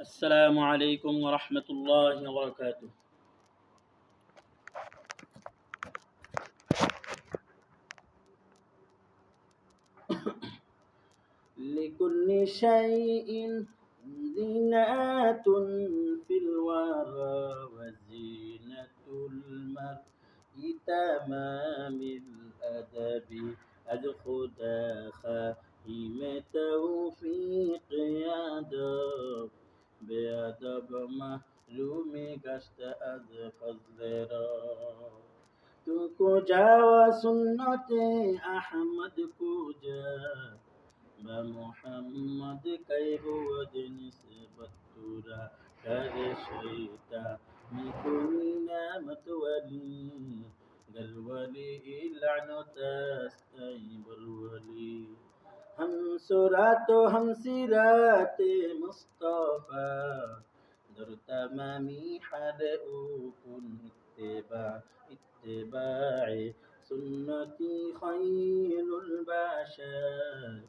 السلام عليكم ورحمة الله وبركاته. لكل شيء زينة في الورى وزينة المرء تمام الأدب الخدا خاتم توفيق يدب بأدب معلوم گشت از فضل را تو کجا و سنت احمد کجا با محمد کی بود نسبت تورا کر شیطا میکنی نعمت ولی گل ولی لعنت است ای بر ولی ہم سرات و ہم سیرات مصطفی در تمامی حال او کن اتباع سنتی خیر البشر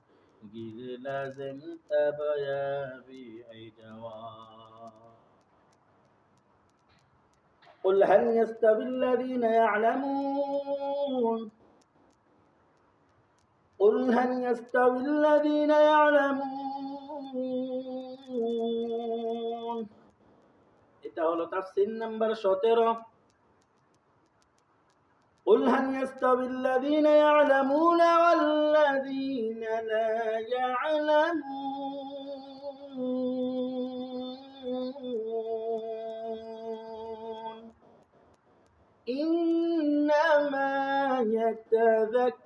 گیر لازم تبایا بی جواب قل هل يستوي الذين يعلمون قل هل يستوي الذين يعلمون এটা হলো তাফসীর নাম্বার 17 قل هل يستوي الذين يعلمون والذين لا يعلمون إنما يتذكر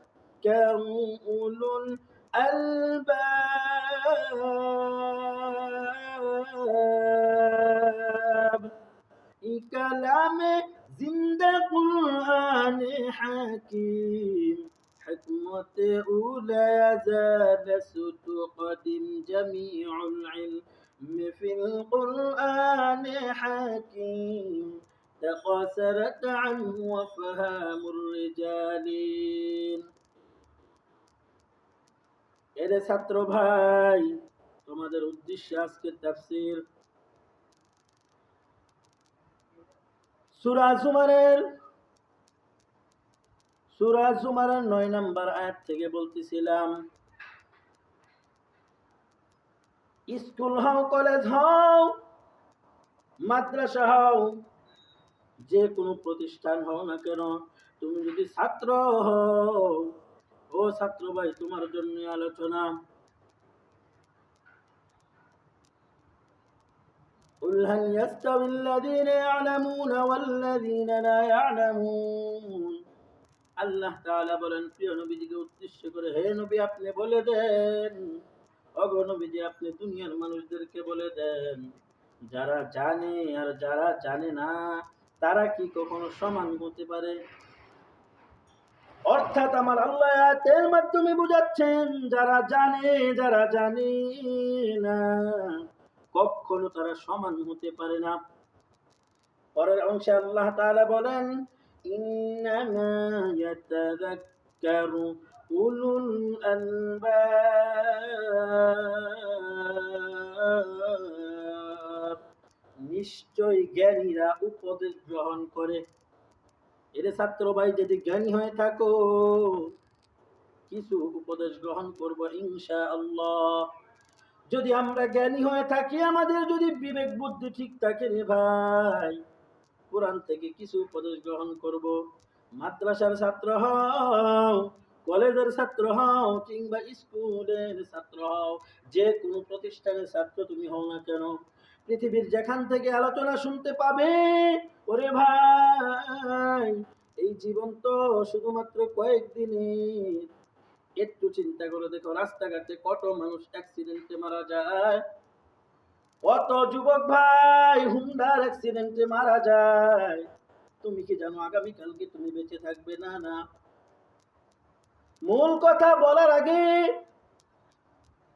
أولو الألباب كلام زندہ قرآن حکیم حکمت اولا زاد ستقدم جميع العلم في القرآن حكيم تقاصرت عنه وفهام الرجال এরে ছাত্র ভাই তোমাদের উদ্দেশ্যে আজকে তাফসীর সূরা জুমারের 9 নম্বর আয়াত থেকে বলতেছিলাম স্কুল হও কলেজ হও মাদ্রাসা হও যে কোনো প্রতিষ্ঠান হও না কেন তুমি যদি ছাত্র হও ও ছাত্র ভাই তোমার জন্য আলোচনা قل هل يستوي الذين يعلمون والذين لا يعلمون আল্লাহ তাআলা বলেন প্রিয় নবীজিকে উদ্দেশ্য করে হে নবী আপনি বলে দেন ওগো নবীজি আপনি দুনিয়ার মানুষদেরকে বলে দেন যারা জানে আর যারা জানে না তারা কি কখনো সমান হতে পারে অর্থাৎ আমার আল্লাহ আয়াতের মাধ্যমে বুঝাচ্ছেন যারা জানে না কখনো তারা সমান হতে পারে না পরের অংশে আল্লাহ তাআলা বলেন ইন্নামা ইয়াতাযাক্কারু উলুল আলবাব নিশ্চয় জ্ঞানীরা উপদেশ গ্রহণ করে এরে ছাত্র ভাই যদি জ্ঞানী হয়ে থাকো কিছু উপদেশ গ্রহণ করব ইনশাআল্লাহ যদি আমরা জ্ঞানী হয়ে থাকি আমাদের যদি বিবেক বুদ্ধি ঠিক থাকে রে ভাই কোরআন থেকে কিছু উপদেশ গ্রহণ করব মাদ্রাসার ছাত্র হও কলেজের ছাত্র হও কিংবা স্কুলের ছাত্র হও যে কোনো প্রতিষ্ঠানের ছাত্র তুমি হও না কেন পৃথিবীর যেখান থেকে আলোচনা শুনতে পাবে ওরে ভাই এই জীবন তো শুধুমাত্র কয়েকদিনের একটু চিন্তা করে দেখো রাস্তাঘাটে কত মানুষ অ্যাক্সিডেন্টে মারা যায় কত যুবক ভাই হুন্ডার অ্যাক্সিডেন্টে মারা যায় তুমি কি জানো আগামীকালকে তুমি বেঁচে থাকবে না না মূল কথা বলার আগে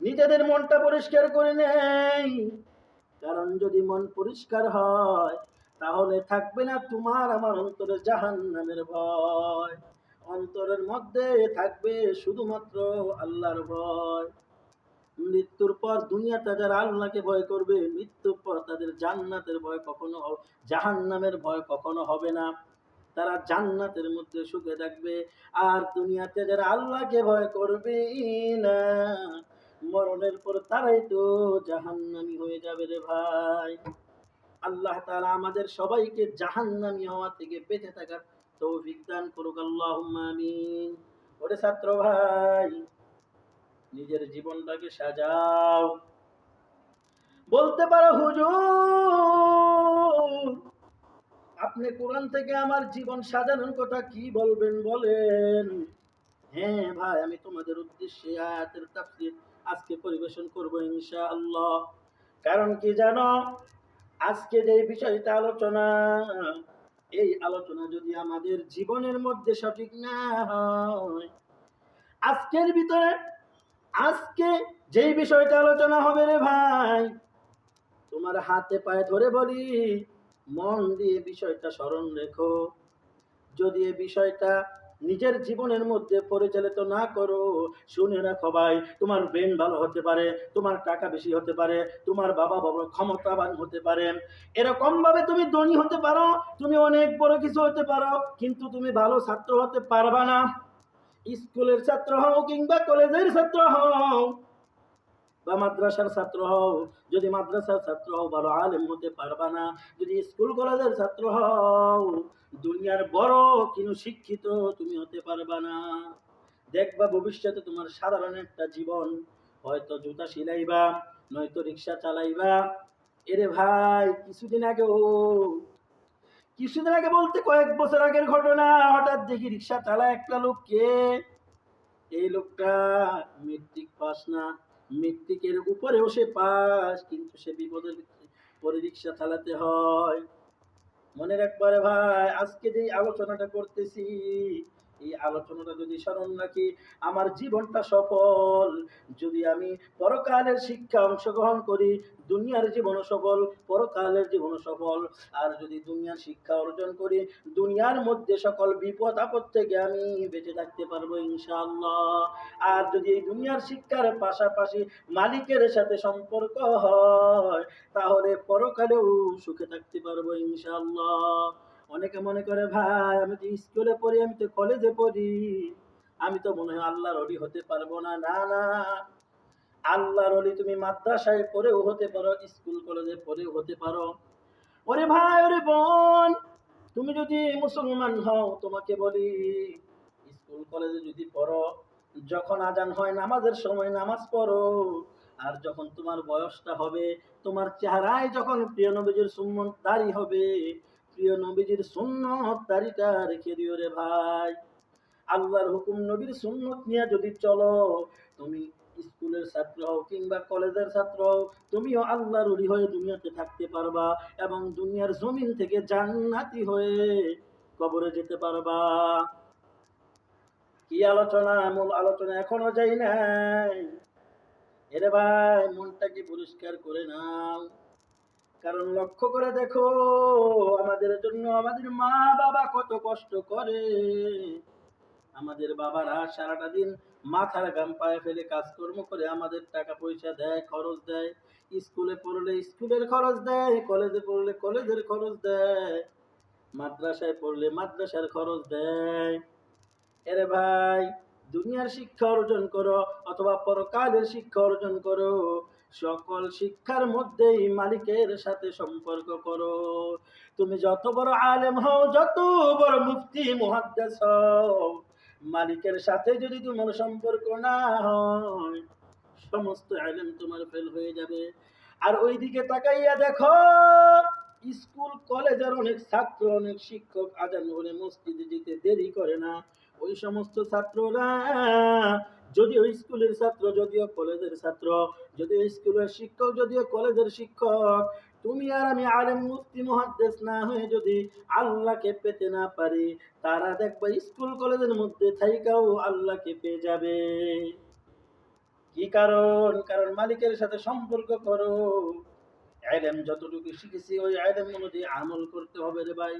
নিজেদের মনটা পরিষ্কার করে নেই কারণ যদি মন পরিষ্কার হয় তাহলে থাকবে না তোমার আমার অন্তরে জাহান্নামের ভয় অন্তরের মধ্যে থাকবে শুধুমাত্র আল্লাহর ভয় মৃত্যুর পর দুনিয়াতে যারা আল্লাহকে ভয় করবে, মৃত্যুর পর তাদের জান্নাতের ভয় কখনো জাহান্নামের ভয় কখনো হবে না। তারা জান্নাতের মধ্যে সুখে থাকবে। আর দুনিয়াতে যারা আল্লাহকে ভয় করবে না, মরণের পর তারাই তো জাহান্নামী হয়ে যাবে রে ভাই। আল্লাহ তাআলা আমাদের সবাইকে জাহান্নামী হওয়া থেকে বেঁচে থাকার তৌফিক দান করুক, আল্লাহুম্মা আমিন। ওরে ছাত্র ভাই, নিজের জীবনটাকে সাজাও। বলতে পারো হুজুর, আপনি কোরআন থেকে আমার জীবন সাজানোর কথা কি বলবেন বলেন। হ্যাঁ ভাই, আমি তোমাদের উদ্দেশ্যে আয়াতের তাফসীর আজকে পরিবেশন করব ইনশাআল্লাহ। কারণ কি জানো, আজকে যে বিষয়টা আলোচনা, এই আলোচনা যদি আমাদের জীবনের মধ্যে সঠিক না হয়, আজকের ভিতরে আজকে যেই বিষয়টা আলোচনা হবে রে ভাই, তোমার হাতে পায়ে ধরে বলি, মন দিয়ে বিষয়টা স্মরণ রেখো। যদি এই বিষয়টা নিজের জীবনের মধ্যে পরিচালিত না করো, শুনে রাখো ভাই, তোমার ব্রেন ভালো হতে পারে, তোমার টাকা বেশি হতে পারে, তোমার বাবা বাবা ক্ষমতাবান হতে পারে, এরকম ভাবে তুমি ধনী হতে পারো, তুমি অনেক বড় কিছু হতে পারো, কিন্তু তুমি ভালো ছাত্র হতে পারবা না। স্কুলের ছাত্র হও কিংবা কলেজের ছাত্র হও বা মাদ্রাসার ছাত্র হও, যদি মাদ্রাসার ছাত্র হও ভালো আলেম হতে পারবা না। যদি স্কুল কলেজের ছাত্র হও, দুনিয়ার বড় কিন্তু শিক্ষিত তুমি হতে পারবা না। দেখবা ভবিষ্যতে তোমার সাধারণ একটা জীবন, হয়তো জুতা সিলাইবা, নয়তো রিক্সা চালাইবা। এরে ভাই, কিছুদিন আগে বলতে কয়েক বছর আগের ঘটনা, হঠাৎ দেখি রিক্সা চালায় একটা লোককে। এই লোকটা মেট্রিক পাস না, মেট্রিকের উপরেও সে পাস, কিন্তু সে বিপদের পরে রিক্সা চালাতে হয়। মনে রাখবারে ভাই, আজকে যে আলোচনাটা করতেছি, এই আলোচনাটা যদি স্মরণ রাখি, আমার জীবনটা সফল। যদি আমি পরকালের শিক্ষা অংশগ্রহণ করি, দুনিয়ার জীবনও সফল, পরকালের জীবনও সফল। আর যদি দুনিয়ার শিক্ষা অর্জন করি, দুনিয়ার মধ্যে সকল বিপদ আপদ থেকে আমি বেঁচে থাকতে পারবো ইনশাআল্লাহ। আর যদি এই দুনিয়ার শিক্ষার পাশাপাশি মালিকের সাথে সম্পর্ক হয়, তাহলে পরকালেও সুখে থাকতে পারবো ইনশাআল্লাহ। অনেকে মনে করে ভাই, আমি তো স্কুলে পড়ি, আমি তো কলেজে পড়ি, আমি তো মনে হয় আল্লাহর ওলি হতে পারবো না। না না, আল্লাহর ওলি তুমি মাদ্রাসায় পড়েও হতে পারো, স্কুল কলেজে পড়েও হতে পারো। ওরে ভাই, ওরে বোন, তুমি যদি মুসলমান হও, তোমাকে বলি, স্কুল কলেজে যদি পড়ো, যখন আজান হয় নামাজের সময় নামাজ পড়ো। আর যখন তোমার বয়সটা হবে, তোমার চেহারায় যখন প্রিয় নবীজির সুন্নত দাড়ি হবে, প্রিয় নবীজির সুন্নত দাড়িটা রেখে দিও রে ভাই। আল্লাহর হুকুম নবীর সুন্নত নিয়ে যদি চলো, তুমি স্কুলের ছাত্র হও কিংবা কলেজের ছাত্র হও, তুমিও আল্লাহর ওলি হয়ে দুনিয়াতে থাকতে পারবা এবং দুনিয়ার জমিন থেকে জান্নাতি হয়ে কবরে যেতে পারবা। কি আলোচনা, মূল আলোচনা এখনো যাই নাই। এরে ভাই, মনটাকে পরিষ্কার করে নাও। কারণ লক্ষ্য করে দেখো, আমাদের জন্য আমাদের মা বাবা কত কষ্ট করে। আমাদের বাবারা সারাটা দিন মাথার ঘাম পায়ে ফেলে কাজকর্ম করে আমাদের টাকা পয়সা দেয়, খরচ দেয়। স্কুলে পড়লে স্কুলের খরচ দেয়, কলেজে পড়লে কলেজের খরচ দেয়, মাদ্রাসায় পড়লে মাদ্রাসার খরচ দেয়। এরে ভাই, দুনিয়ার শিক্ষা অর্জন করো অথবা পরকালের শিক্ষা অর্জন করো, সকল শিক্ষার মধ্যেই মালিকের সাথে সম্পর্ক করো। তুমি যত বড় আলেম হও, যত বড় মুফতি মুহাদ্দিস হও, মালিকের সাথে যদি তোমার সম্পর্ক না হয়, সমস্ত ইলম তোমার ফেল হয়ে যাবে। আর ওইদিকে তাকাইয়া দেখো, স্কুল কলেজের অনেক ছাত্র, অনেক শিক্ষক আজান হলে মসজিদে যেতে দেরি করে না। ওই সমস্ত ছাত্ররা, যদিও স্কুলের ছাত্র, যদিও কলেজের ছাত্র, যদিও স্কুলের শিক্ষক, যদিও কলেজের শিক্ষক, তুমি আর আমি আলেম মুফতি মুহাদ্দিস না হয়ে যদি আল্লাহকে পেতে না পারি, তারা দেখবা স্কুল কলেজের মধ্যে থাইকাও আল্লাহকে পেয়ে যাবে। কি কারণ? কারণ মালিকের সাথে সম্পর্ক করো। ইলম যতটুকু শিখেছি ওই ইলম অনুযায়ী আমল করতে হবে রে ভাই।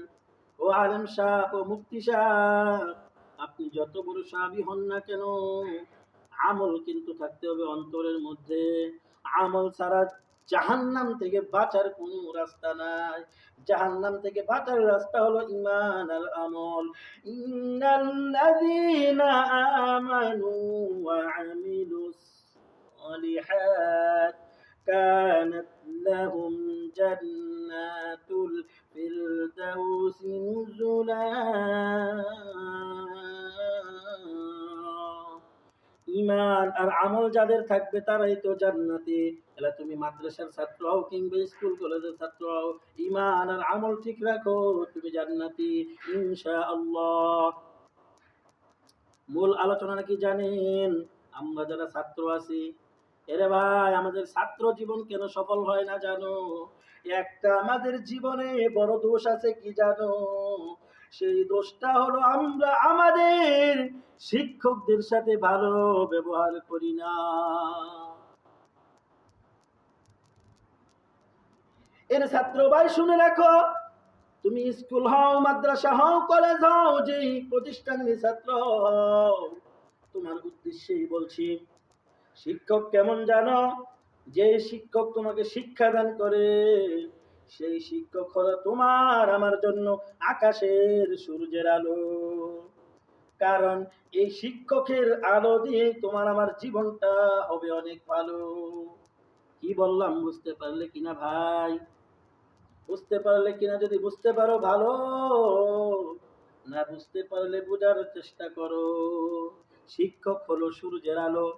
ও আলেম সাহেব, ও মুফতি সাহেব, আপনি যত বড় সাহাবী হন না কেন, আমল কিন্তু থাকতে হবে অন্তরের মধ্যে। আমল ছাড়া জাহান্নাম থেকে বাঁচার কোনো রাস্তা নাই। জাহান্নাম থেকে বাঁচার রাস্তা হলো ঈমান আর আমল। ইন্নাল্লাযীনা আমানু ওয়া আমিলুস সালিহাত কানাত লাহুম জান্নাতুল ফিরদাউসি নুজুলা। ঈমান আর আমল যাদের থাকবে তারাই তো জান্নাতি। তাহলে তুমি মাদ্রাসার ছাত্র হও কিংবা স্কুল কলেজের ছাত্র হও, ঈমান আর আমল ঠিক রাখো, তুমি জান্নাতি ইনশাআল্লাহ। মূল আলোচনা কি জানেন? আমরা যারা ছাত্র আছি, এরে ভাই, আমাদের ছাত্র জীবন কেন সফল হয় না জানো? একটা আমাদের জীবনে বড় দোষ আছে, কি জানো? সেই দোষটা হলো আমরা আমাদের শিক্ষকদের সাথে ভালো ব্যবহার করি না। এর ছাত্র ভাই শুনে রাখো, তুমি স্কুল হও, মাদ্রাসা হও, কলেজ হও, যেই প্রতিষ্ঠানের ছাত্র হও, তোমার উদ্দেশ্যেই বলছি, শিক্ষক কেমন জানো? যে শিক্ষক তোমাকে শিক্ষা দান করে, সেই শিক্ষক হলো তোমার আমার জন্য আকাশের সূর্যের আলো। কারণ এই শিক্ষকের আলো দিয়ে তোমার আমার জীবনটা হবে অনেক ভালো। কি বললাম বুঝতে পারলে কিনা ভাই? বুঝতে পারলে কিনা? যদি বুঝতে পারো ভালো, না বুঝতে পারলে বোঝার চেষ্টা করো। শিক্ষক হলো সূর্যের আলো।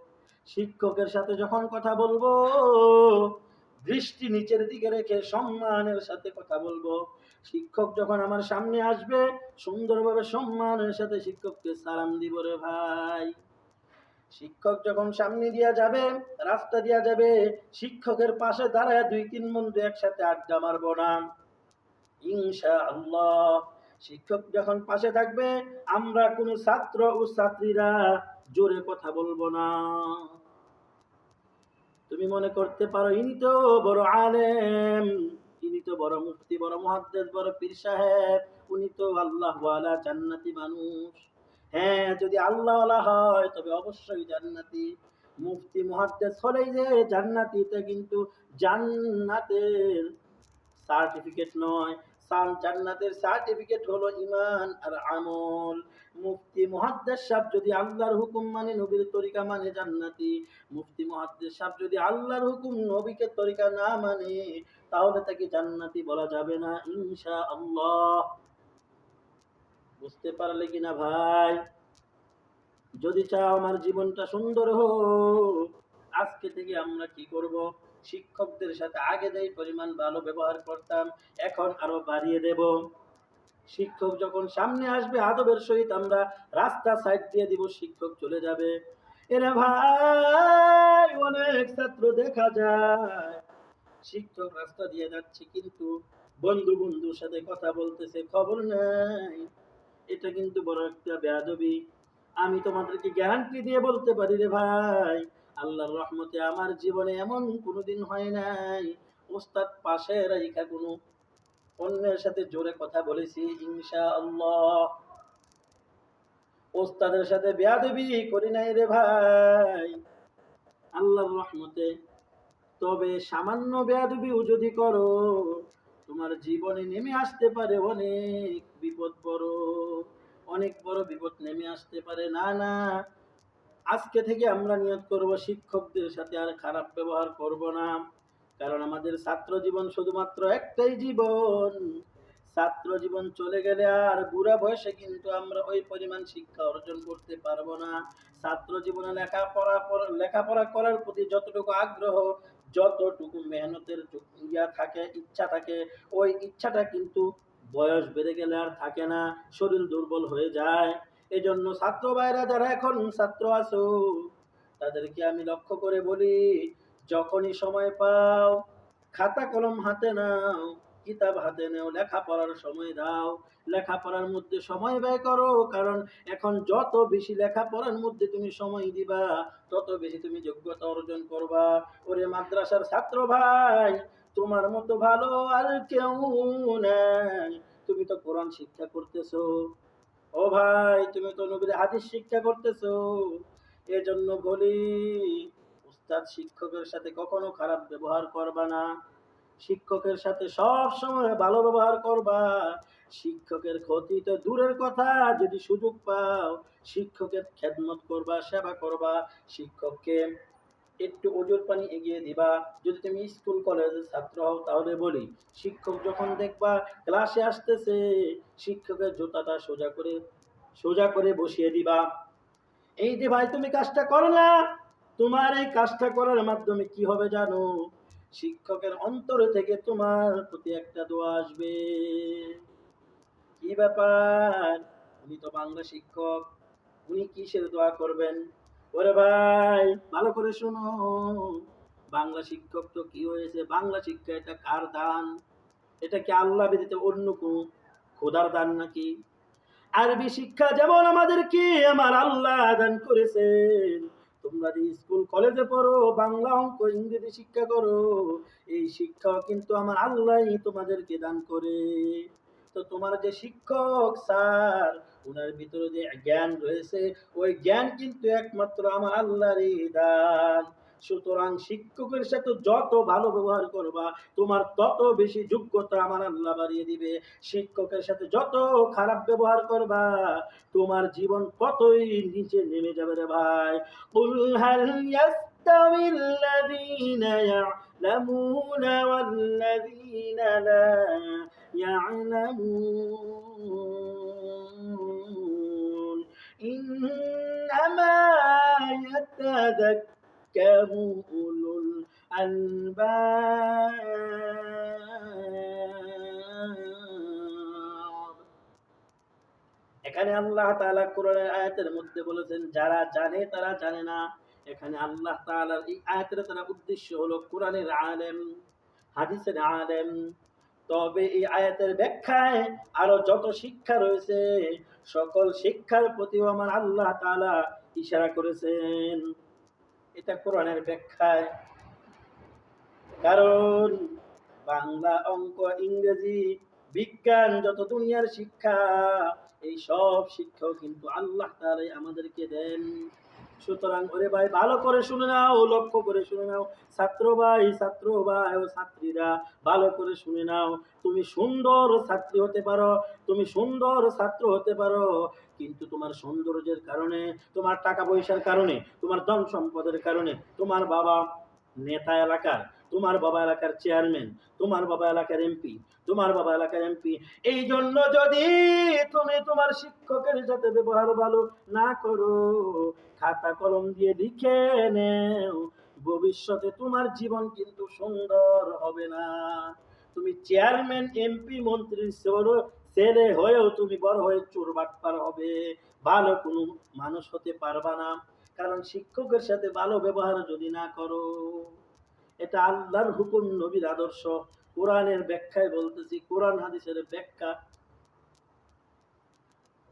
শিক্ষকের সাথে যখন কথা বলবো, দৃষ্টি নিচের দিকে রেখে সম্মানের সাথে কথা বলবো। শিক্ষক যখন আমার সামনে আসবে, সুন্দরভাবে সম্মানের সাথে শিক্ষককে সালাম দিব রে ভাই। শিক্ষক যখন সামনে দিয়া যাবে, রাস্তা দিয়া যাবে, শিক্ষকের পাশে দাঁড়ায় 2-3 বন্ধু একসাথে আড্ডা মারবো না ইনশাআল্লাহ। শিক্ষক যখন পাশে থাকবে, আমরা কোন ছাত্র ও ছাত্রীরা জোরে কথা বলবো না। তুমি মনে করতে পারো ইনি তো বড় আলেম, ইনি তো বড় মুফতি, বড় মুহাদ্দিস, বড় পীর সাহেব, উনি তো আল্লাহওয়ালা জান্নাতি মানুষ। হ্যাঁ, যদি আল্লাহওয়ালা হয় তবে অবশ্যই জান্নাতি। মুফতি মুহাদ্দিস হলেই যে জান্নাতি তা কিন্তু জান্নাতের সার্টিফিকেট নয়। জান্নাতের সার্টিফিকেট হলো ঈমান আর আমল। মুফতি মুহাদ্দিস সাহেব যদি আল্লাহর হুকুম মানে, নবীর তরিকা মানে, জান্নাতি। মুফতি মুহাদ্দিস সাহেব যদি আল্লাহর হুকুম নবীকে তরিকা না মানে, তাহলে তাকে জান্নাতি বলা যাবে না ইনশাআল্লাহ। বুঝতে পারলে কিনা ভাই? যদি চাও আমার জীবনটা সুন্দর হোক, আজকে থেকে আমরা কি করব? শিক্ষকদের সাথে আগে যেই পরিমাণ ভালো ব্যবহার করতাম, এখন আরো বাড়িয়ে দেব। শিক্ষক যখন সামনে আসবে, আদবের সহিত আমরা রাস্তা সাইড দিয়ে দিব, শিক্ষক চলে যাবে। এরা ভাই, অনেক ছাত্র দেখা যায় শিক্ষক রাস্তা দিয়ে যাচ্ছে কিন্তু বন্ধুর সাথে কথা বলতেছে, খবর নাই। এটা কিন্তু বড় একটা বেয়াদবি। আমি তোমাদেরকে গ্যারান্টি দিয়ে বলতে পারি রে ভাই, আল্লাহর রহমতে আমার জীবনে এমন কোনোদিন হয় নাই ওস্তাদ পাশে রাইখা কোনো অন্যের সাথে জোরে কথা বলেছি ইনশাআল্লাহ। ওস্তাদের সাথে বেয়াদবি করি নাই রে ভাই, আল্লাহর রহমতে। তবে সামান্য বেয়াদবিও যদি করো, তোমার জীবনে নেমে আসতে পারে অনেক বিপদ, বড় অনেক বড় বিপদ নেমে আসতে পারে। না না, আজকে থেকে আমরা নিয়ত করব শিক্ষকদের সাথে আর খারাপ ব্যবহার করব না। কারণ আমাদের ছাত্র জীবন শুধুমাত্র একটাই জীবন। ছাত্র জীবন চলে গেলে আর বুড়া বয়সে কিন্তু আমরা ওই পরিমাণ শিক্ষা অর্জন করতে পারবো না। ছাত্র জীবনে লেখাপড়া করার প্রতি যতটুকু আগ্রহ, যতটুকু মেহনতের থাকে, ইচ্ছা থাকে, ওই ইচ্ছাটা কিন্তু বয়স বেড়ে গেলে আর থাকে না, শরীর দুর্বল হয়ে যায়। এজন্য ছাত্র ভাইরা যারা এখন ছাত্র আছো, তাদেরকে আমি লক্ষ্য করে বলি, যখনই সময় পাও খাতা কলম হাতে নাও, কিতাব হাতে নাও, লেখাপড়ার সময় দাও, লেখাপড়ার মধ্যে সময় ব্যয় করো। কারণ এখন যত বেশি লেখাপড়ার মধ্যে তুমি সময় দিবা, তত বেশি তুমি যোগ্যতা অর্জন করবা। ওরে মাদ্রাসার ছাত্র ভাই, তোমার মতো ভালো আর কেউ নাই। তুমি তো কোরআন শিক্ষা করতেছো, ও ভাই, তুমি তো নবীর হাদিস শিক্ষা করতেছো, এজন্য বলি, উস্তাদ শিক্ষকের সাথে কখনো খারাপ ব্যবহার করবা না, শিক্ষকের সাথে সব সময় ভালো ব্যবহার করবা। শিক্ষকের ক্ষতি তো দূরের কথা, যদি সুযোগ পাও শিক্ষকের খেদমত করবা, সেবা করবা, শিক্ষককে একটু ওজোর পানি এগিয়ে দিবা। যদি তুমি স্কুল কলেজের ছাত্র হও তাহলে বলি, শিক্ষক যখন দেখবা ক্লাসে আসতেছে, শিক্ষকের জুতাটা সোজা করে বসিয়ে দিবা। এই যে ভাই তুমি কাজটা করো না, তোমার এই কাজটা করার মাধ্যমে কি হবে জানো? শিক্ষকের অন্তরে থেকে তোমার প্রতি একটা দোয়া আসবে। কি ব্যাপার, উনি তো বাংলা শিক্ষক, উনি কিসের দোয়া করবেন? ওরে ভাই ভালো করে শোনো, বাংলা শিক্ষক তো কি হয়েছে, বাংলা শিক্ষা এটা কার দান? এটা কি আল্লাহ ব্যতীত অন্য কোন খোদার দান নাকি? আরবি শিক্ষা যেমন আমাদেরকে আমার আল্লাহ দান করেছেন, তোমরা যে স্কুল কলেজে পড়ো, বাংলা অঙ্ক ইংরেজি শিক্ষা করো, এই শিক্ষাও কিন্তু আমার আল্লাহই তোমাদেরকে দান করে। তো তোমার যে শিক্ষক স্যার, ওনার ভিতরে যে জ্ঞান রয়েছে, ওই জ্ঞান কিন্তু একমাত্র আমার আল্লাহরই দান। সুতরাং শিক্ষকের সাথে যত ভালো ব্যবহার করবা, তোমার তত বেশি যোগ্যতা আমার আল্লাহ বাড়িয়ে দিবে। শিক্ষকের সাথে যত খারাপ ব্যবহার করবা, তোমার জীবন ততই নিচে নেমে যাবে রে ভাই। কুল হাল ইয়াস্তাবিল্লাযীনা ইয়া'লামুনা ওয়াল্লাযীনা লা ইয়া'লামুন ইন্নামা ইয়াতাযাক্কারু উলুল আলবাব। এখানে আল্লাহ তাআলা কোরআনের আয়াতের মধ্যে বলেছেন, যারা জানে তারা জানে না। এখানে আল্লাহ তাআলার এই আয়াতের দ্বারা উদ্দেশ্য হলো কোরআনের আলেম, হাদিসের আলেম। তবে এই আয়াতের ব্যাখ্যায় আরো যত শিক্ষা রয়েছে, সকল শিক্ষার প্রতিও আমার আল্লাহ তাআলা ইশারা করেছেন। এটা কোরআনের ব্যাখ্যায়। কারণ বাংলা, অঙ্ক, ইংরেজি, বিজ্ঞান, যত দুনিয়ার শিক্ষা, এই সব শিক্ষাও কিন্তু আল্লাহ তাআলাই আমাদেরকে দেন। সুতরাং ওরে ভাই ভালো করে শুনে নাও, লক্ষ্য করে শুনে নাও, ছাত্র ভাই ও ছাত্রীরা ভালো করে শুনে নাও। তুমি সুন্দর ছাত্রী হতে পারো, তুমি সুন্দর ছাত্র হতে পারো, কিন্তু তোমার সৌন্দর্যের কারণে, তোমার টাকা পয়সার কারণে, তোমার ধন সম্পদের কারণে, তোমার বাবা নেতা এলাকার, তোমার বাবা এলাকার চেয়ারম্যান, তোমার বাবা এলাকার এমপি, তোমার বাবা এলাকার এমপি, এই জন্য যদি তুমি তোমার শিক্ষকের সাথে ব্যবহার ভালো না করো, খাতা কলম দিয়ে লিখে নেও, ভবিষ্যতে তোমার জীবন কিন্তু সুন্দর হবে না। তুমি চেয়ারম্যান, এমপি, মন্ত্রীর ছেলে হয়েও তুমি বড় হয়ে চোর বাটপার হবে, ভালো কোনো মানুষ হতে পারবা না। কারণ শিক্ষকের সাথে ভালো ব্যবহার যদি না করো, এটা আল্লাহর হুকুম, নবীর আদর্শ, কোরআনের ব্যাখ্যায় বলতেছি, কোরআন হাদিসের ব্যাখ্যা।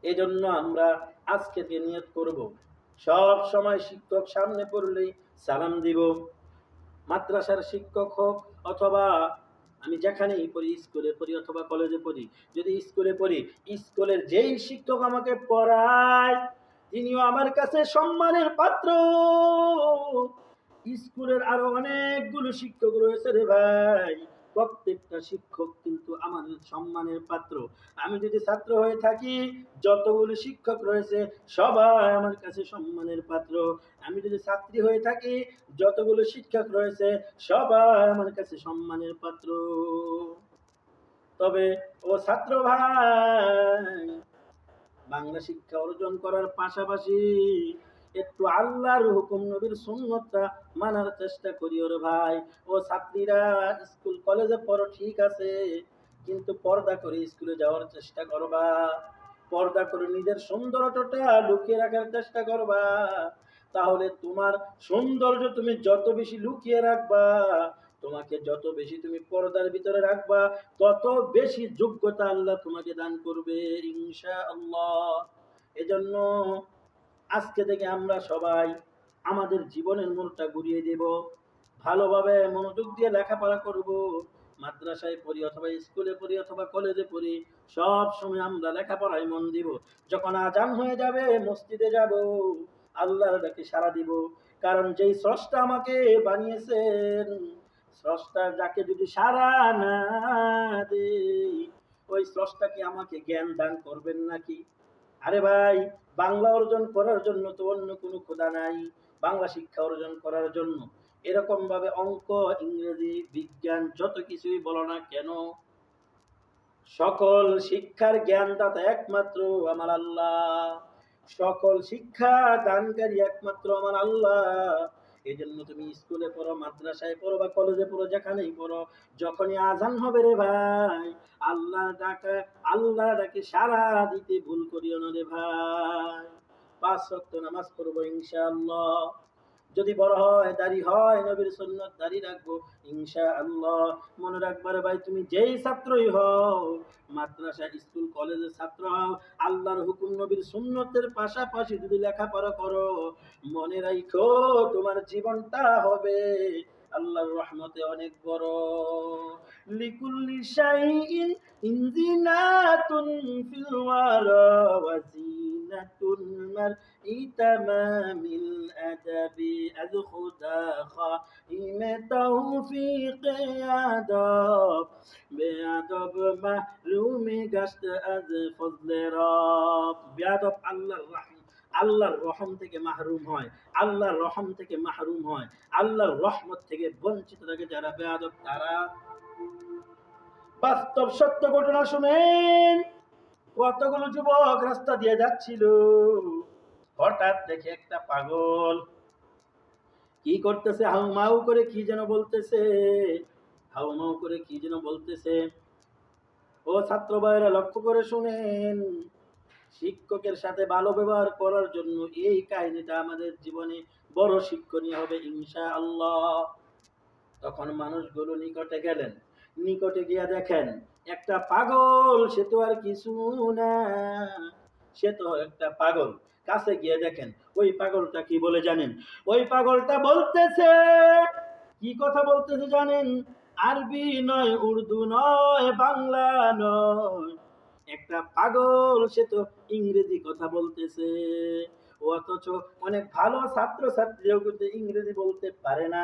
এই জন্য আমরা আজকে নিয়ত করব, সব সময় শিক্ষক সামনে পড়লেই সালাম দিব। মাদ্রাসার শিক্ষক হোক অথবা আমি যেখানেই পড়ি, স্কুলে পড়ি অথবা কলেজে পড়ি, যদি স্কুলে পড়ি, স্কুলের যেই শিক্ষক আমাকে পড়ায় তিনিও আমার কাছে সম্মানের পাত্র। স্কুলের আরো অনেকগুলো শিক্ষক রয়েছে রে ভাই, প্রত্যেকটা শিক্ষক কিন্তু আমার সম্মানের পাত্র। আমি যদি ছাত্র হয়ে থাকি, যতগুলো শিক্ষক রয়েছে সবাই আমার কাছে সম্মানের পাত্র। আমি যদি ছাত্রী হয়ে থাকি, যতগুলো শিক্ষক রয়েছে সবাই আমার কাছে সম্মানের পাত্র। তবে ও ছাত্র ভাই, বাংলা শিক্ষা অর্জন করার পাশাপাশি একটু আল্লাহর হুকুম, নবীর সুন্নতটা মানার চেষ্টা করি ওরে ভাই। ও ছাত্রীরা, স্কুল কলেজে পড়ো ঠিক আছে, কিন্তু পর্দা করে স্কুলে যাওয়ার চেষ্টা করবা, পর্দা করে নিজের সৌন্দর্যটা লুকিয়ে রাখার চেষ্টা করবা। তাহলে তোমার সৌন্দর্য তুমি যত বেশি লুকিয়ে রাখবা, তোমাকে যত বেশি তুমি পর্দার ভিতরে রাখবা, তত বেশি যোগ্যতা আল্লাহ তোমাকে দান করবে ইনশাআল্লাহ। এজন্য আজকে থেকে আমরা সবাই আমাদের জীবনের মনটা ঘুরিয়ে দেব, ভালোভাবে মনোযোগ দিয়ে লেখাপড়া করব। মাদ্রাসায় পড়ি অথবা স্কুলে পড়ি অথবা কলেজে পড়ি, সব সময় আমরা লেখাপড়ায় মন দিব। যখন আজান হয়ে যাবে মসজিদে যাব, আল্লাহর ডাকে সাড়া দিব। কারণ যেই স্রষ্টা আমাকে বানিয়েছেন, স্রষ্টা যাকে যদি সাড়া না দেই, ওই স্রষ্টা কি আমাকে জ্ঞান দান করবেন নাকি? আরে ভাই, বাংলা অর্জন করার জন্য তো অন্য কোনো খোদা নাই। বাংলা শিক্ষা অর্জন করার জন্য এরকম ভাবে অঙ্ক, ইংরেজি, বিজ্ঞান যত কিছুই বলো না কেন, সকল শিক্ষার জ্ঞানদাতা একমাত্র আমার আল্লাহ। সকল শিক্ষা দানকারী একমাত্র আমার আল্লাহ। এই জন্য তুমি স্কুলে পড়ো, মাদ্রাসায় পড়ো বা কলেজে পড়ো, যেখানেই পড়ো, যখনই আজান হবে রে ভাই, আল্লাহ ডাকা, আল্লাহ ডাকে সাড়া দিতে ভুল করিও না রে ভাই। 5 ওয়াক্ত নামাজ পড়বো ইনশাআল্লাহ। যদি বড় হয়, দাড়ি হয়, নবীর সুন্নাত দাড়ি রাখবো ইনশাআল্লাহ। মনে রাখবার ভাই, তুমি যেই ছাত্রই হও, মাদ্রাসা, স্কুল, কলেজের ছাত্র হও, আল্লাহর হুকুম, নবীর সুন্নতের পাশাপাশি যদি লেখাপড়া করো, মনে রাখো তোমার জীবনটা হবে আল্লাহর রহমতে অনেক বড়। লিকুল্লি শাইইন ইনজিনাতুন ফিল ওয়ারা ওয়া জিনাতুল মারই তামামিল আদাবি আজ খুদা খাইমে তৌফিক আদব বেয়াদব মাহরুমি গাশত আজ ফজলে রব। বেয়াদব আল্লাহর রহম থেকে মাহরুম হয়, আল্লাহর রহম থেকে মাহরুম হয়, আল্লাহর রহমত থেকে বঞ্চিত থাকে যারা বেয়াদব তারা। বাস্তব সত্য ঘটনা শুনেন। কতগুলো যুবক রাস্তা দিয়ে যাচ্ছিল, হঠাৎ দেখে একটা পাগল কি করতেছে, হাউমাউ করে কি যেন বলতেছে, হাউমাউ করে কি যেন বলতেছে। ও ছাত্র ভাইরা লক্ষ্য করে শুনেন, শিক্ষকের সাথে ভালো ব্যবহার করার জন্য এই কাহিনীটা আমাদের জীবনে বড় শিক্ষণীয় হবে ইনশাআল্লাহ। তখন মানুষগুলো নিকটে গেলেন, নিকটে গিয়া দেখেন একটা পাগল, সে তো আর কিছু না, সে তো একটা পাগল। কাছে গিয়ে দেখেন ওই পাগলটা কি বলে জানেন? ওই পাগলটা বলতেছে, কি কথা বলতেছে জানেন? আরবি নয়, উর্দু নয়, বাংলা নয়, একটা পাগল, সে তো ইংরেজি কথা বলতেছে। অথচ অনেক ভালো ছাত্র ছাত্রীও কিন্তু ইংরেজি বলতে পারে না,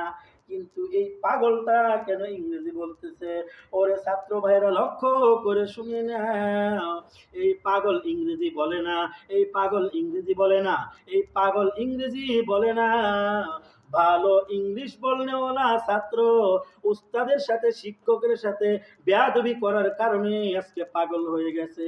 কিন্তু এই পাগলটা কেন ইংরেজি বলতেছে? ওরে ছাত্র ভাইরা লক্ষ্য করে শুনে নাও, এই পাগল ইংরেজি বলে না, এই পাগল ইংরেজি বলে না, এই পাগল ইংরেজি বলে না। ভালো ইংলিশ বলনেওয়ালা ছাত্র উস্তাদের সাথে, শিক্ষকের সাথে বেয়াদবি করার কারণে আজকে পাগল হয়ে গেছে।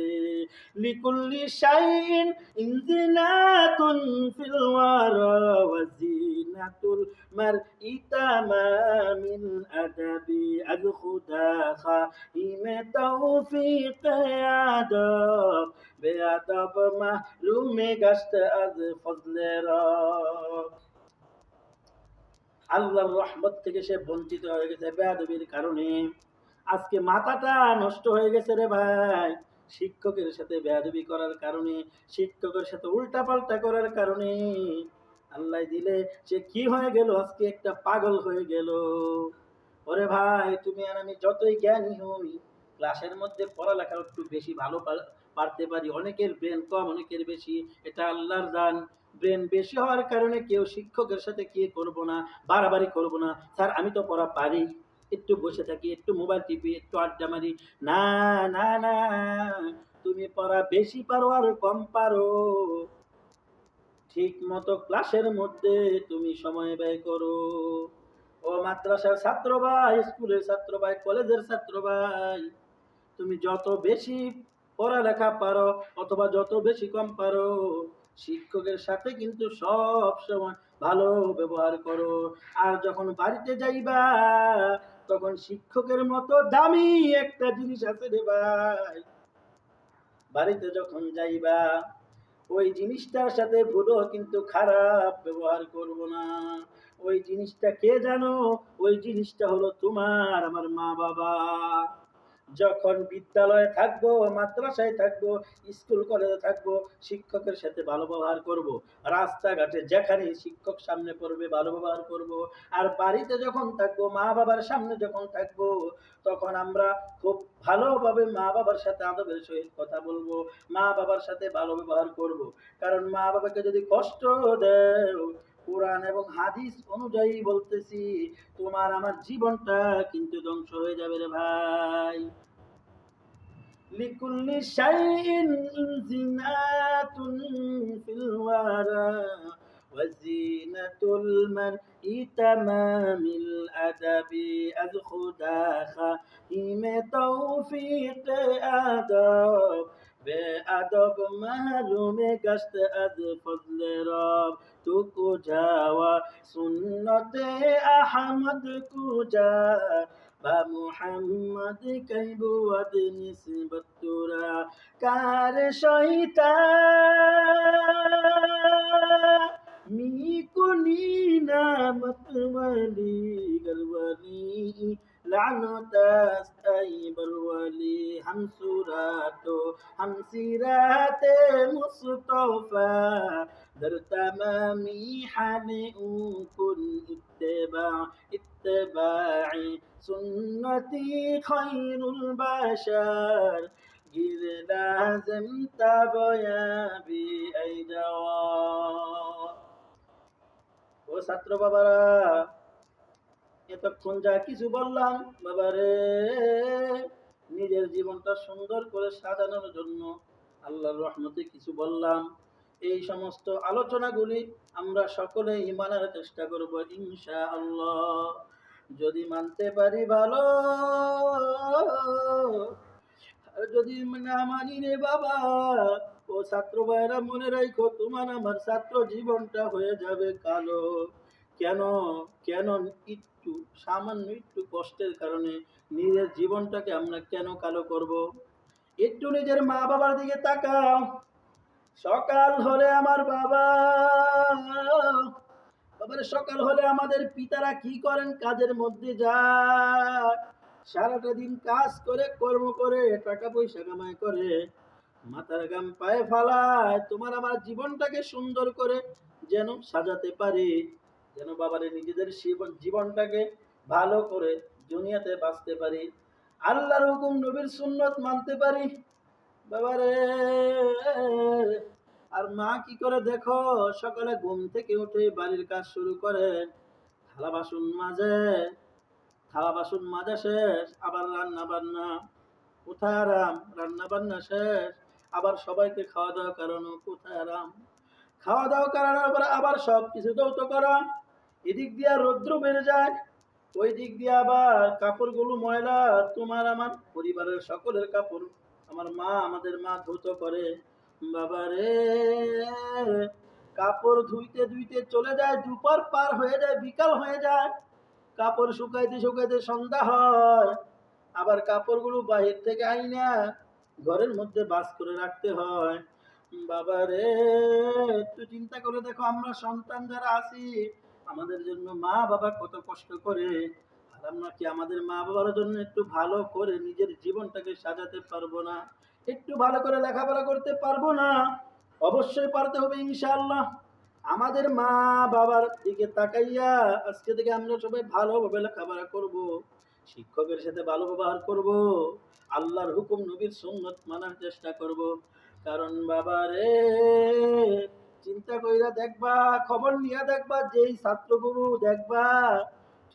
লিকুল্লি শাইইন ইনজিনাতুন ফিল ওয়ারা ওয়া জিনাতুল মারই তামামিল আদাবি আজ খুদা খাইমে তৌফিক আদব বেয়াদব মাহরুমে গাশত আজ ফজলে রব। আল্লাহর রহমত থেকে সে বঞ্চিত হয়ে গেছে বেয়াদবির কারণে। আজকে মাথাটা নষ্ট হয়ে গেছে রে ভাই, শিক্ষকের সাথে বেয়াদবি করার কারণে, শিক্ষকের সাথে উল্টাপাল্টা করার কারণে। আল্লাহ দিলে সে কি হয়ে গেল, আজকে একটা পাগল হয়ে গেল। ওরে ভাই, তুমি আর আমি যতই জ্ঞানী হই, ক্লাসের মধ্যে পড়ালেখা একটু বেশি ভালো পারতে পারি, অনেকের ব্রেন কম, অনেকের বেশি, এটা আল্লাহর দান। ব্রেন বেশি হওয়ার কারণে কেউ শিক্ষকের সাথে কি করব না, বাড়াবাড়ি করব না, স্যার আমি তো পড়া পারি, একটু বসে থাকি, একটু মোবাইল টিপি, একটু আড্ডা মারি। না, না, না, তুমি পড়া বেশি পারো আর কম পারো, ঠিক মতো ক্লাসের মধ্যে তুমি সময় ব্যয় করো। ও মাদ্রাসার ছাত্র ভাই, স্কুলের ছাত্র ভাই, কলেজের ছাত্র ভাই, তুমি যত বেশি পড়ালেখা পারো অথবা যত বেশি কম পারো, শিক্ষকের সাথে কিন্তু সব সময় ভালো ব্যবহার করো। আর যখন বাড়িতে যাইবা, তখন শিক্ষকের মতো দামি একটা জিনিস আছে রে ভাই, বাড়িতে যখন যাইবা ওই জিনিসটার সাথে ভুলও কিন্তু খারাপ ব্যবহার করব না। ওই জিনিসটা কে জানো? ওই জিনিসটা হলো তোমার আমার মা বাবা। যখন বিদ্যালয়ে থাকবো, মাদ্রাসায় থাকবো, স্কুল কলেজে থাকবো, শিক্ষকের সাথে ভালো ব্যবহার করব। রাস্তাঘাটে যেখানে শিক্ষক সামনে পড়বে ভালো ব্যবহার করব। আর বাড়িতে যখন থাকবো, মা বাবার সামনে যখন থাকবো, তখন তখন আমরা খুব ভালোভাবে মা বাবার সাথে আদবের সহিত কথা বলবো, মা বাবার সাথে ভালো ব্যবহার করব। কারণ মা বাবাকে যদি কষ্ট দেও, কোরআন এবং হাদিস অনুযায়ী বলতেছি, তোমার আমার জীবনটা কিন্তু ধ্বংস হয়ে যাবে রে ভাই। লিকুল্লি শাইইন জিনাতুন ফিল ওয়ারা ওয়াজিনাতুল মারই তামামিল আদাবি আজ খুদা খাইমে তৌফিক আদব বেআদব মাহরুমে গশত আজ ফজলে রব তু কুজাওয়া সুন্নতে আহমদ কুজা বা মুহাম্মদ কৈবুয়াদ নিসবত তুরা কার শৈতান কুনি নামত ওয়ালি গরওয়ালি লানতাস্তাই বরওয়ালি হাম সিরাতে মুস্তফা در تمامی حال کن اتباعی سنتی خیر البشر گیر لازم تبایبی ای جوان ও ছাত্র বাবারা, এতক্ষণ যা কিছু বললাম বাবারে, নিজের জীবনটা সুন্দর করে সাজানোর জন্য আল্লাহর রহমতে কিছু বললাম। এই সমস্ত আলোচনাগুলি আমরা সকলেই মানার চেষ্টা করব ইনশাআল্লাহ। যদি মানতে পারি ভালো, আর যদি না মানি রে বাবা, ও ছাত্র ভাইরা মনে রাখো, তোমার আমার ছাত্র জীবনটা হয়ে যাবে কালো। কেন কেন একটু সামান্য একটু কষ্টের কারণে নিজের জীবনটাকে আমরা কেন কালো করব? একটু নিজের মা বাবার দিকে তাকাও। সকাল হলে আমার বাবার সকাল হলে আমাদের পিতারা কি করেন? কাজের মধ্যে যায়, সারাটা দিন কাজ করে, কর্ম করে, টাকা পয়সা কামাই করে, মাথার গাম পায়ে ফালায় তোমার আমার জীবনটাকে সুন্দর করে যেন সাজাতে পারি, যেন বাবারে নিজেদের জীবনটাকে ভালো করে দুনিয়াতে বাঁচতে পারি, আল্লাহর হুকুম নবীর সুন্নত মানতে পারি বাবারে। আর মা কি করে দেখো, সকালে ঘুম থেকে উঠে বাড়ির কাজ শুরু করে, থালা বাসন মাজা শেষ, আবার রান্না বান্না, কোথায় আরাম? রান্না বান্না শেষ, আবার সবাইকে খাওয়া দাওয়া করানো, কোথায় আরাম? খাওয়া দাওয়া করানোর পর আবার সব কিছু দৌত করা, এদিক দিয়ে রৌদ্র বেড়ে যায়, ওই দিক দিয়ে আবার কাপড়গুলো ময়লা, তোমার আমার পরিবারের সকলের কাপড় আমাদের মা ধৌত করে বাবারে। কাপড় ধুইতে ধুইতে চলে যায়, দুপুর পার হয়ে যায়, বিকাল হয়ে যায়, কাপড় শুকাইতে শুকাইতে সন্ধ্যা হয়, আবার কাপড়গুলো বাহির থেকে আইনা ঘরের মধ্যে বাস করে রাখতে হয় বাবারে। একটু চিন্তা করে দেখো, আমরা সন্তান যারা আছি, আমাদের জন্য মা বাবা কত কষ্ট করে, আর আমরা কি আমাদের মা বাবার জন্য একটু ভালো করে নিজের জীবনটাকে সাজাতে পারবো না? একটু ভালো করে লেখাপড়া করতে পারবো না? অবশ্যই পারতে হবে ইনশাআল্লাহ। আমাদের মা বাবার দিকে তাকাইয়া আজকে থেকে আমরা সবাই ভালোভাবে লেখাপড়া করব, শিক্ষকের সাথে ভালো ব্যবহার করব, আল্লাহর হুকুম নবীর সুন্নত মানার চেষ্টা করব। কারণ বাবারে, চিন্তা কইরা দেখবা, খবর নিয়ে দেখবা, যেই ছাত্রগুরু দেখবা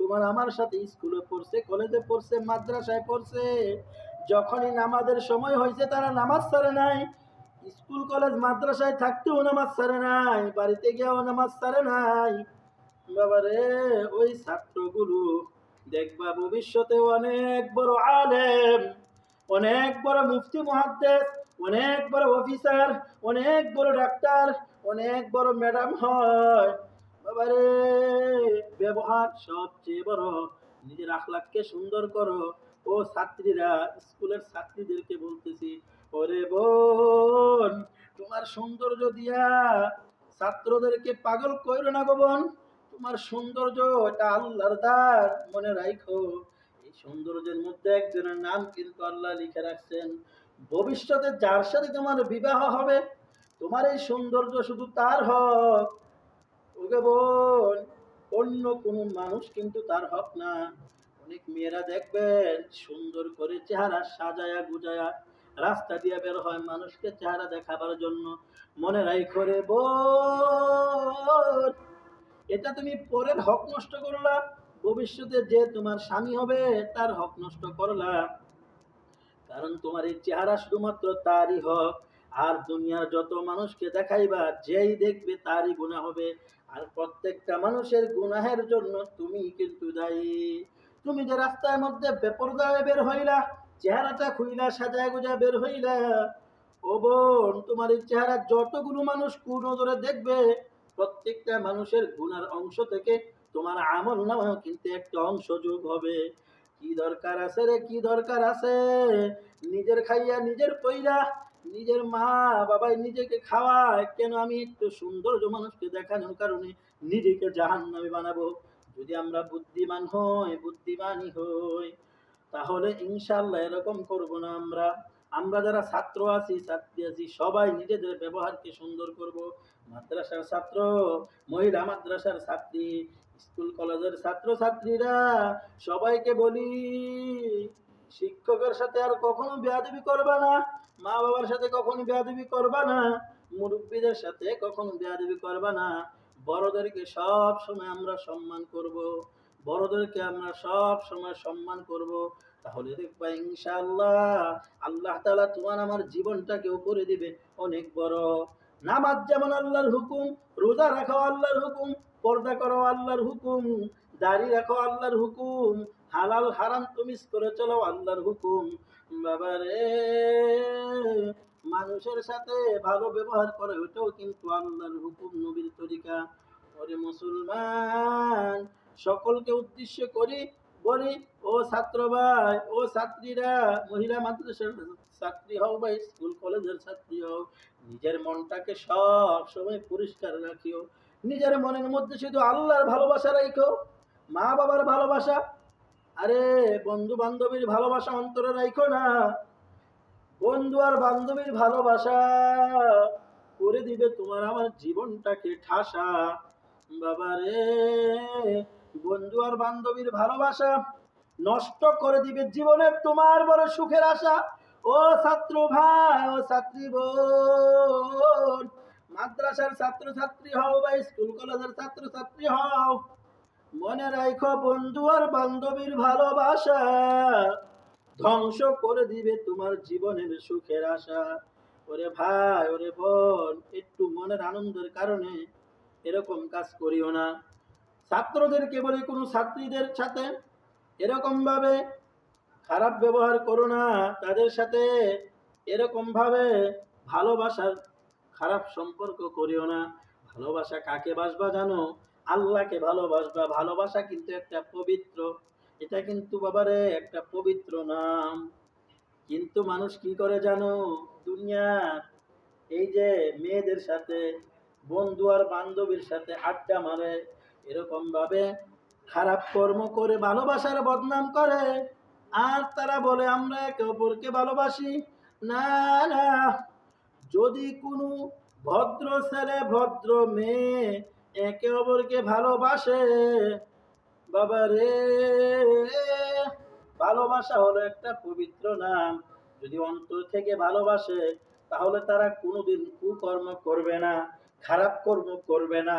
তোমার আমার সাথে স্কুলে পড়ছে, কলেজে পড়ছে, মাদ্রাসায় পড়ছে, যখনই নামাজের সময় হয়েছে তারা নামাজ ছাড়ে নাই, স্কুল কলেজ মাদ্রাসায় থাকতেও নামাজ ছাড়ে নাই, বাড়িতে গিয়েও নামাজ ছাড়ে নাই বাবারে। ওই ছাত্রগুলো দেখবা ভবিষ্যতে অনেক বড় আলেম, অনেক বড় মুফতি মুহাদ্দিস, অনেক বড় অফিসার, অনেক বড় ডাক্তার, অনেক বড় ম্যাডাম হয় বাবারে। ব্যবহার সবচেয়ে বড়, নিজের আখলাককে সুন্দর করো। ও ছাত্রীরা, স্কুলের ছাত্রীদেরকে বলতেছি, ওরে বোন, তোমার সৌন্দর্য দিয়া ছাত্রদেরকে পাগল কইরো না গো বোন, তোমার সৌন্দর্য এটা আল্লাহর দান, মনে রাখো। এই সৌন্দর্যের মধ্যে একজনের নাম কিন্তু আল্লাহ লিখে রাখছেন, ভবিষ্যতে যার সাথে তোমার বিবাহ হবে, তোমার এই সৌন্দর্য শুধু তার হক ওকে বোন, অন্য কোনো মানুষ কিন্তু তার হক না। অনেক মেয়েরা দেখবেন সুন্দর করে চেহারা সাজায়া গুজায়া রাস্তা দিয়ে বের হয় মানুষকে চেহারা দেখাবার জন্য। মনে রাখো রে বোন, এটা তুমি পরের হক নষ্ট করলা, ভবিষ্যতে যে তোমার স্বামী হবে তার হক নষ্ট করলা। কারণ তোমার এই চেহারা শুধুমাত্র তারই হক। আর দুনিয়ার যত মানুষকে দেখাইবা, যেই দেখবে তারই গুনাহ হবে। আর প্রত্যেকটা মানুষের গুনাহের জন্য তুমি কিন্তু দায়ী। তুমি যে রাস্তার মধ্যে বেপরদা হয়ে বের হইলা, চেহারাটা খুইলা সাজায় গুজায় বের হইলা, ও বোন, তোমার এই চেহারা যতগুলো মানুষ কুনজরে দেখবে, প্রত্যেকটা মানুষের গুনার অংশ থেকে তোমার আমল নামাও কিন্তু একটা অংশ যোগ হবে। কি দরকার আছে রে, কি দরকার আছে নিজের খাইয়া নিজের পইরা, নিজের মা বাবাই নিজেকে খাওয়ায়, কেন আমি একটু সৌন্দর্য মানুষকে দেখানোর কারণে নিজেকে জাহান্নামী বানাবো? যদি আমরা বুদ্ধিমান হই, বুদ্ধিমানই হই, তাহলে ইনশাআল্লাহ এরকম করব না। আমরা যারা ছাত্র আছি, ছাত্রী আছি, সবাই নিজেদের ব্যবহারকে সুন্দর করব। মাদ্রাসার ছাত্র, মহিলা মাদ্রাসার ছাত্রী, স্কুল কলেজের ছাত্র ছাত্রীরা, সবাইকে বলি, শিক্ষকের সাথে আর কখনো বেয়াদবি করবা না, মা বাবার সাথে কখনো বেয়াদবি করবা না, মুরব্বীদের সাথে কখনো বেয়াদবি করবা না। বড়দেরকে সব সময় আমরা সম্মান করব, বড়দেরকে আমরা সব সময় সম্মান করব। তাহলে দেখবা ইনশাআল্লাহ আল্লাহ তাআলা তোমার আমার জীবনটাকে উপরে দিবে অনেক বড়। নামাজ যেমন আল্লাহর হুকুম, রোজা রাখাও আল্লাহর হুকুম, পর্দা করো আল্লাহর হুকুম, দাড়ি রাখো আল্লাহর হুকুম, হালাল হারাম তুমি করে চলো আল্লাহর হুকুম। বাবারে, মানুষের সাথে ভালো ব্যবহার করে, ওটাও কিন্তু আল্লাহর হুকুম, নবীর তরিকা। ওরে মুসলমান, সকলকে উদ্দেশ্য করি বলি, ও ছাত্র ভাই, ও ছাত্রীরা, মহিলা মাদ্রাসার ছাত্রী হও বা স্কুল কলেজের ছাত্রী হও, নিজের মনটাকে সব সময় পরিষ্কার রাখিও। নিজের মনের মধ্যে শুধু আল্লাহর ভালোবাসা রাখো, মা বাবার ভালোবাসা, আরে বন্ধু বান্ধবীর ভালোবাসা অন্তরে রাখো না। বন্ধু আর বান্ধবীর ভালোবাসা করে দিবে তোমার আমার জীবনটাকে ঠাসা। বাবারে, বন্ধু আর বান্ধবীর ভালোবাসা নষ্ট করে দিবে জীবনের তোমার বড় সুখের আশা। ও ছাত্র ভাই, ও ছাত্রী বোন, মাদ্রাসার ছাত্র ছাত্রী হও বা স্কুল কলেজের ছাত্র ছাত্রী হও, মনে রাখো বন্ধু আর বান্ধবীর ভালোবাসা ধ্বংস করে দিবে তোমার জীবনের সুখের আশা। ওরে ভাই, ওরে বোন, একটু মনের আনন্দের কারণে এরকম কাজ করিও না। ছাত্রদেরকে বলি, কোনো ছাত্রীদের সাথে এরকম ভাবে খারাপ ব্যবহার করো না, তাদের সাথে এরকম ভাবে ভালোবাসার খারাপ সম্পর্ক করিও না। ভালোবাসা কাকে বাসবা জানো? আল্লাহকে ভালোবাসবা। ভালোবাসা কিন্তু একটা পবিত্র, এটা কিন্তু বাবারে একটা পবিত্র নাম। কিন্তু মানুষ কি করে জানো? দুনিয়ার এই যে মেয়েদের সাথে, বন্ধু আর বান্ধবীর সাথে আড্ডা মারে, এরকম ভাবে খারাপ কর্ম করে ভালোবাসার বদনাম করে। আর তারা বলে আমরা একে অপরকে ভালোবাসি। না, না, যদি কোনো ভদ্র ছেলে ভদ্র মেয়ে একে অপরকে ভালোবাসে, বাবা রে, ভালোবাসা হলো একটা পবিত্র নাম। যদি অন্তর থেকে ভালোবাসে, তাহলে তারা কোনোদিন কুকর্ম করবে না, খারাপ কর্ম করবে না,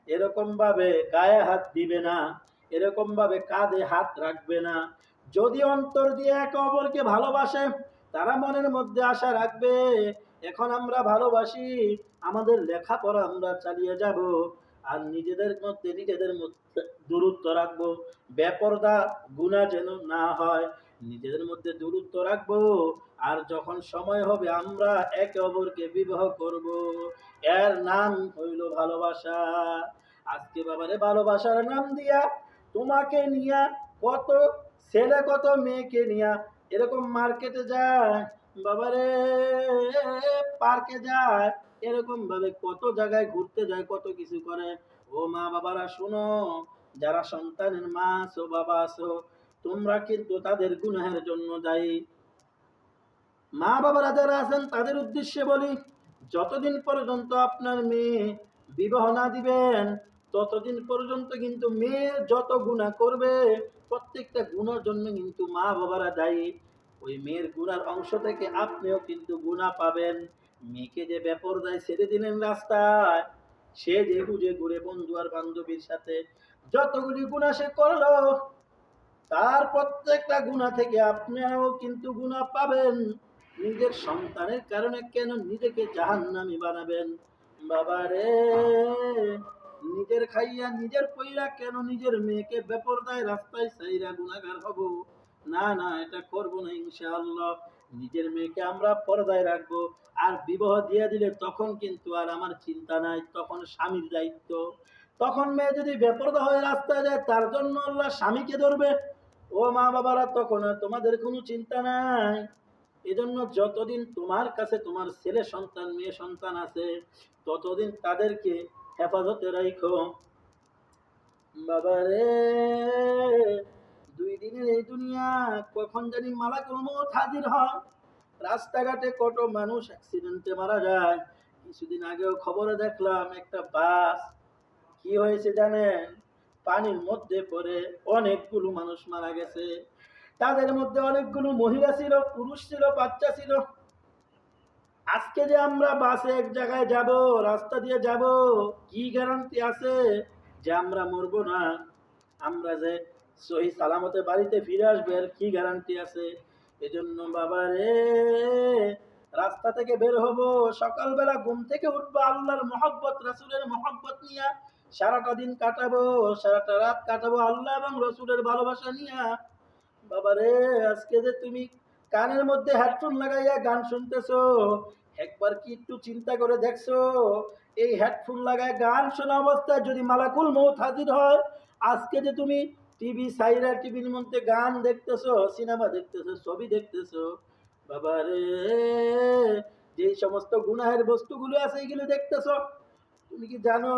এরকম ভাবে গায়ে হাত দিবে না, এরকম ভাবে কাঁধে হাত রাখবে না। যদি অন্তর দিয়ে একে অপরকে ভালোবাসে, তারা মনের মধ্যে আশা রাখবে, এখন আমরা ভালোবাসি, আমাদের লেখাপড়া আমরা চালিয়ে যাব, আর নিজেদের মধ্যে দূরত্ব রাখবো, বেপরদা গুনাহ যেন না হয়, নিজেদের মধ্যে দূরত্ব রাখবো। আর যখন সময় হবে আমরা একে অপরকে বিবাহ করব, এর নাম হইল ভালোবাসা। আজকে বাবারে ভালোবাসার নাম দিয়া তোমাকে নিয়া কত ছেলে কত মেয়েকে নিয়া এরকম মার্কেটে যায়, বাবারে, পার্কে যায়, এরকম ভাবে কত জায়গায় ঘুরতে যায়, কত কিছু করে। ও মা বাবারা শুনো, যারা সন্তানের মা আছো, বাবা আছো, তোমরা কিন্তু তাদের গুনাহের জন্য দায়ী। মা বাবারা যারা আছেন তাদের উদ্দেশ্যে বলি, যতদিন পর্যন্ত আপনার মেয়ে বিবাহ না দিবেন, ততদিন পর্যন্ত কিন্তু মেয়ের যত গুনাহ করবে প্রত্যেকটা গুনার জন্য কিন্তু মা বাবারা দায়ী। ওই মেয়ের গুনার অংশ থেকে আপনিও কিন্তু গুনাহ পাবেন। মেয়েকে যে বেপরদায় ছেড়ে দিলেন রাস্তায়, সে যে বুঝে ঘুরে বন্ধু আর বান্ধবীর সাথে যতগুলি গুনাহ সে করলো, তার প্রত্যেকটা গুনাহ থেকে আপনিও কিন্তু গুনাহ পাবেন। নিজের সন্তানের কারণে কেন নিজেকে জাহান্নামী বানাবেন? বাবারে, নিজের খাইয়া নিজের পইরা কেন নিজের মেয়েকে বেপরদায় রাস্তায় ছাইরা গুনাহগার হব? না না, এটা করব না ইনশাআল্লাহ। নিজের মেয়েকে আমরা পর্দায় রাখবো। আর বিবাহ দিয়ে দিলে তখন কিন্তু আর আমার চিন্তা নাই, তখন স্বামীর দায়িত্ব। তখন মেয়ে যদি বেপরদা হয়ে রাস্তায় যায়, তার জন্য আল্লাহ স্বামীকে ধরবে। ও মা বাবারা, তখন আর তোমাদের কোনো চিন্তা নাই। এজন্য যতদিন তোমার কাছে তোমার ছেলে সন্তান মেয়ে সন্তান আছে, ততদিন তাদেরকে হেফাজতে রাখো। বাবারে, 2 দিনের এই দুনিয়া, কখন জানি মালাকুল মউত হাজির হয়। রাস্তাঘাটে কত মানুষ অ্যাক্সিডেন্টে মারা যায়। কিছুদিন আগেও খবরে দেখলাম একটা বাস, কি হয়েছে জানেন? পানির মধ্যে পড়ে অনেকগুলো মানুষ মারা গেছে। তাদের মধ্যে অনেকগুলো মহিলা ছিল, পুরুষ ছিল, বাচ্চা ছিল। আজকে যে আমরা বাসে এক জায়গায় যাব, রাস্তা দিয়ে যাব, কি গ্যারান্টি আছে যে আমরা মরবো না? আমরা যে সহি সালামতে বাড়িতে ফিরে আসবে, আর কি গ্যারান্টি আছে? এজন্য বাবারে, রাস্তা থেকে বের হব, সকালবেলা ঘুম থেকে উঠবো আল্লাহর মহব্বত রাসূলের মহব্বত নিয়া, সারাটা দিন কাটাবো, সারাটা রাত কাটাবো আল্লাহ এবং রসুলের ভালোবাসা নিয়া। বাবারে, আজকে যে তুমি কানের মধ্যে হেডফোন লাগাইয়া গান শুনতেছো, একবার কি একটু চিন্তা করে দেখছো? এই হেডফোন লাগায় গান শোনা অবস্থায় যদি মালাকুল মউত হাজির হয়, আজকে যে তুমি টিভি সাইরা টিভির মধ্যে গান দেখতেছো, সিনেমা দেখতেছো, ছবি দেখতেছো, বাবারে, যে সমস্ত গুনাহের বস্তুগুলো আছে এগুলো দেখতেছো, তুমি কি জানো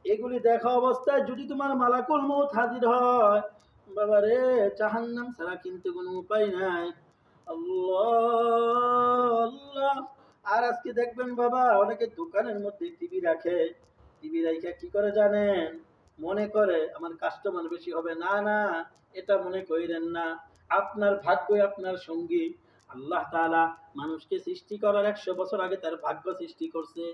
এগুলি দেখা অবস্থায় যদি তোমার মালাকুল মউত হাজির হয়, বাবারে, জাহান্নাম ছাড়া কিন্তু কোনো উপায় নাই। আল্লাহ আল্লাহ। আর আজকে দেখবেন বাবা, অনেকে দোকানের মধ্যে টিভি রাখে। টিভি রাখা কি করে জানেন? মনে করে আমার কাস্টমার বেশি হবে। না না, এটা মনে করিলেন না। আপনার ভাগ্যই আপনার সঙ্গী। আল্লাহ তাআলা মানুষকে সৃষ্টি করার 100 বছর আগে তার ভাগ্য সৃষ্টি করছে।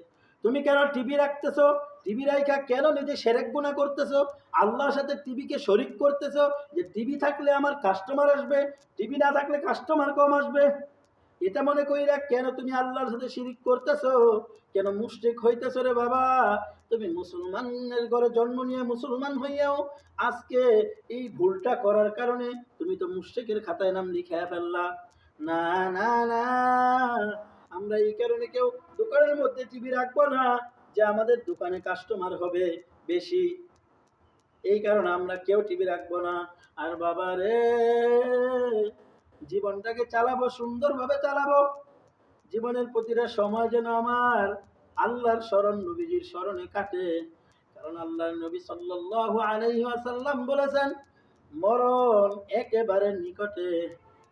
তুমি কেন টিভি রাখতেছো? টিভি রাখা কেন নিজে শিরক গুনাহ করতেছো? আল্লাহর সাথে টিভিকে শরীক করতেছো, যে টিভি থাকলে আমার কাস্টমার আসবে, টিভি না থাকলে কাস্টমার কম আসবে। এটা মনে কইরা কেন তুমি আল্লাহর সাথে শিরিক করতেছো? কেন মুশরিক হইতেছো রে বাবা? তুমি মুসলমানের ঘরে জন্ম নিয়ে মুসলমান হইয়াও আজকে এই ভুলটা করার কারণে তুমি তো মুশরিকের খাতায় নাম লিখায়া ফেললা। না না না, আমরা এই কারণে কেউ দোকানের মধ্যে টিভি রাখবো না যে আমাদের দোকানে কাস্টমার হবে বেশি। এই কারণে আমরা কেউ টিভি রাখবো না। আর বাবা রে, জীবনটাকে চালাবো, সুন্দরভাবে চালাবো। জীবনের প্রতিটা সময় যেন আমার আল্লাহর স্মরণ, নবীজির স্মরণে কাটে। কারণ আল্লাহর নবী সাল্লাল্লাহু আলাইহি ওয়াসাল্লাম বলেছেন, মরণ একেবারে নিকটে।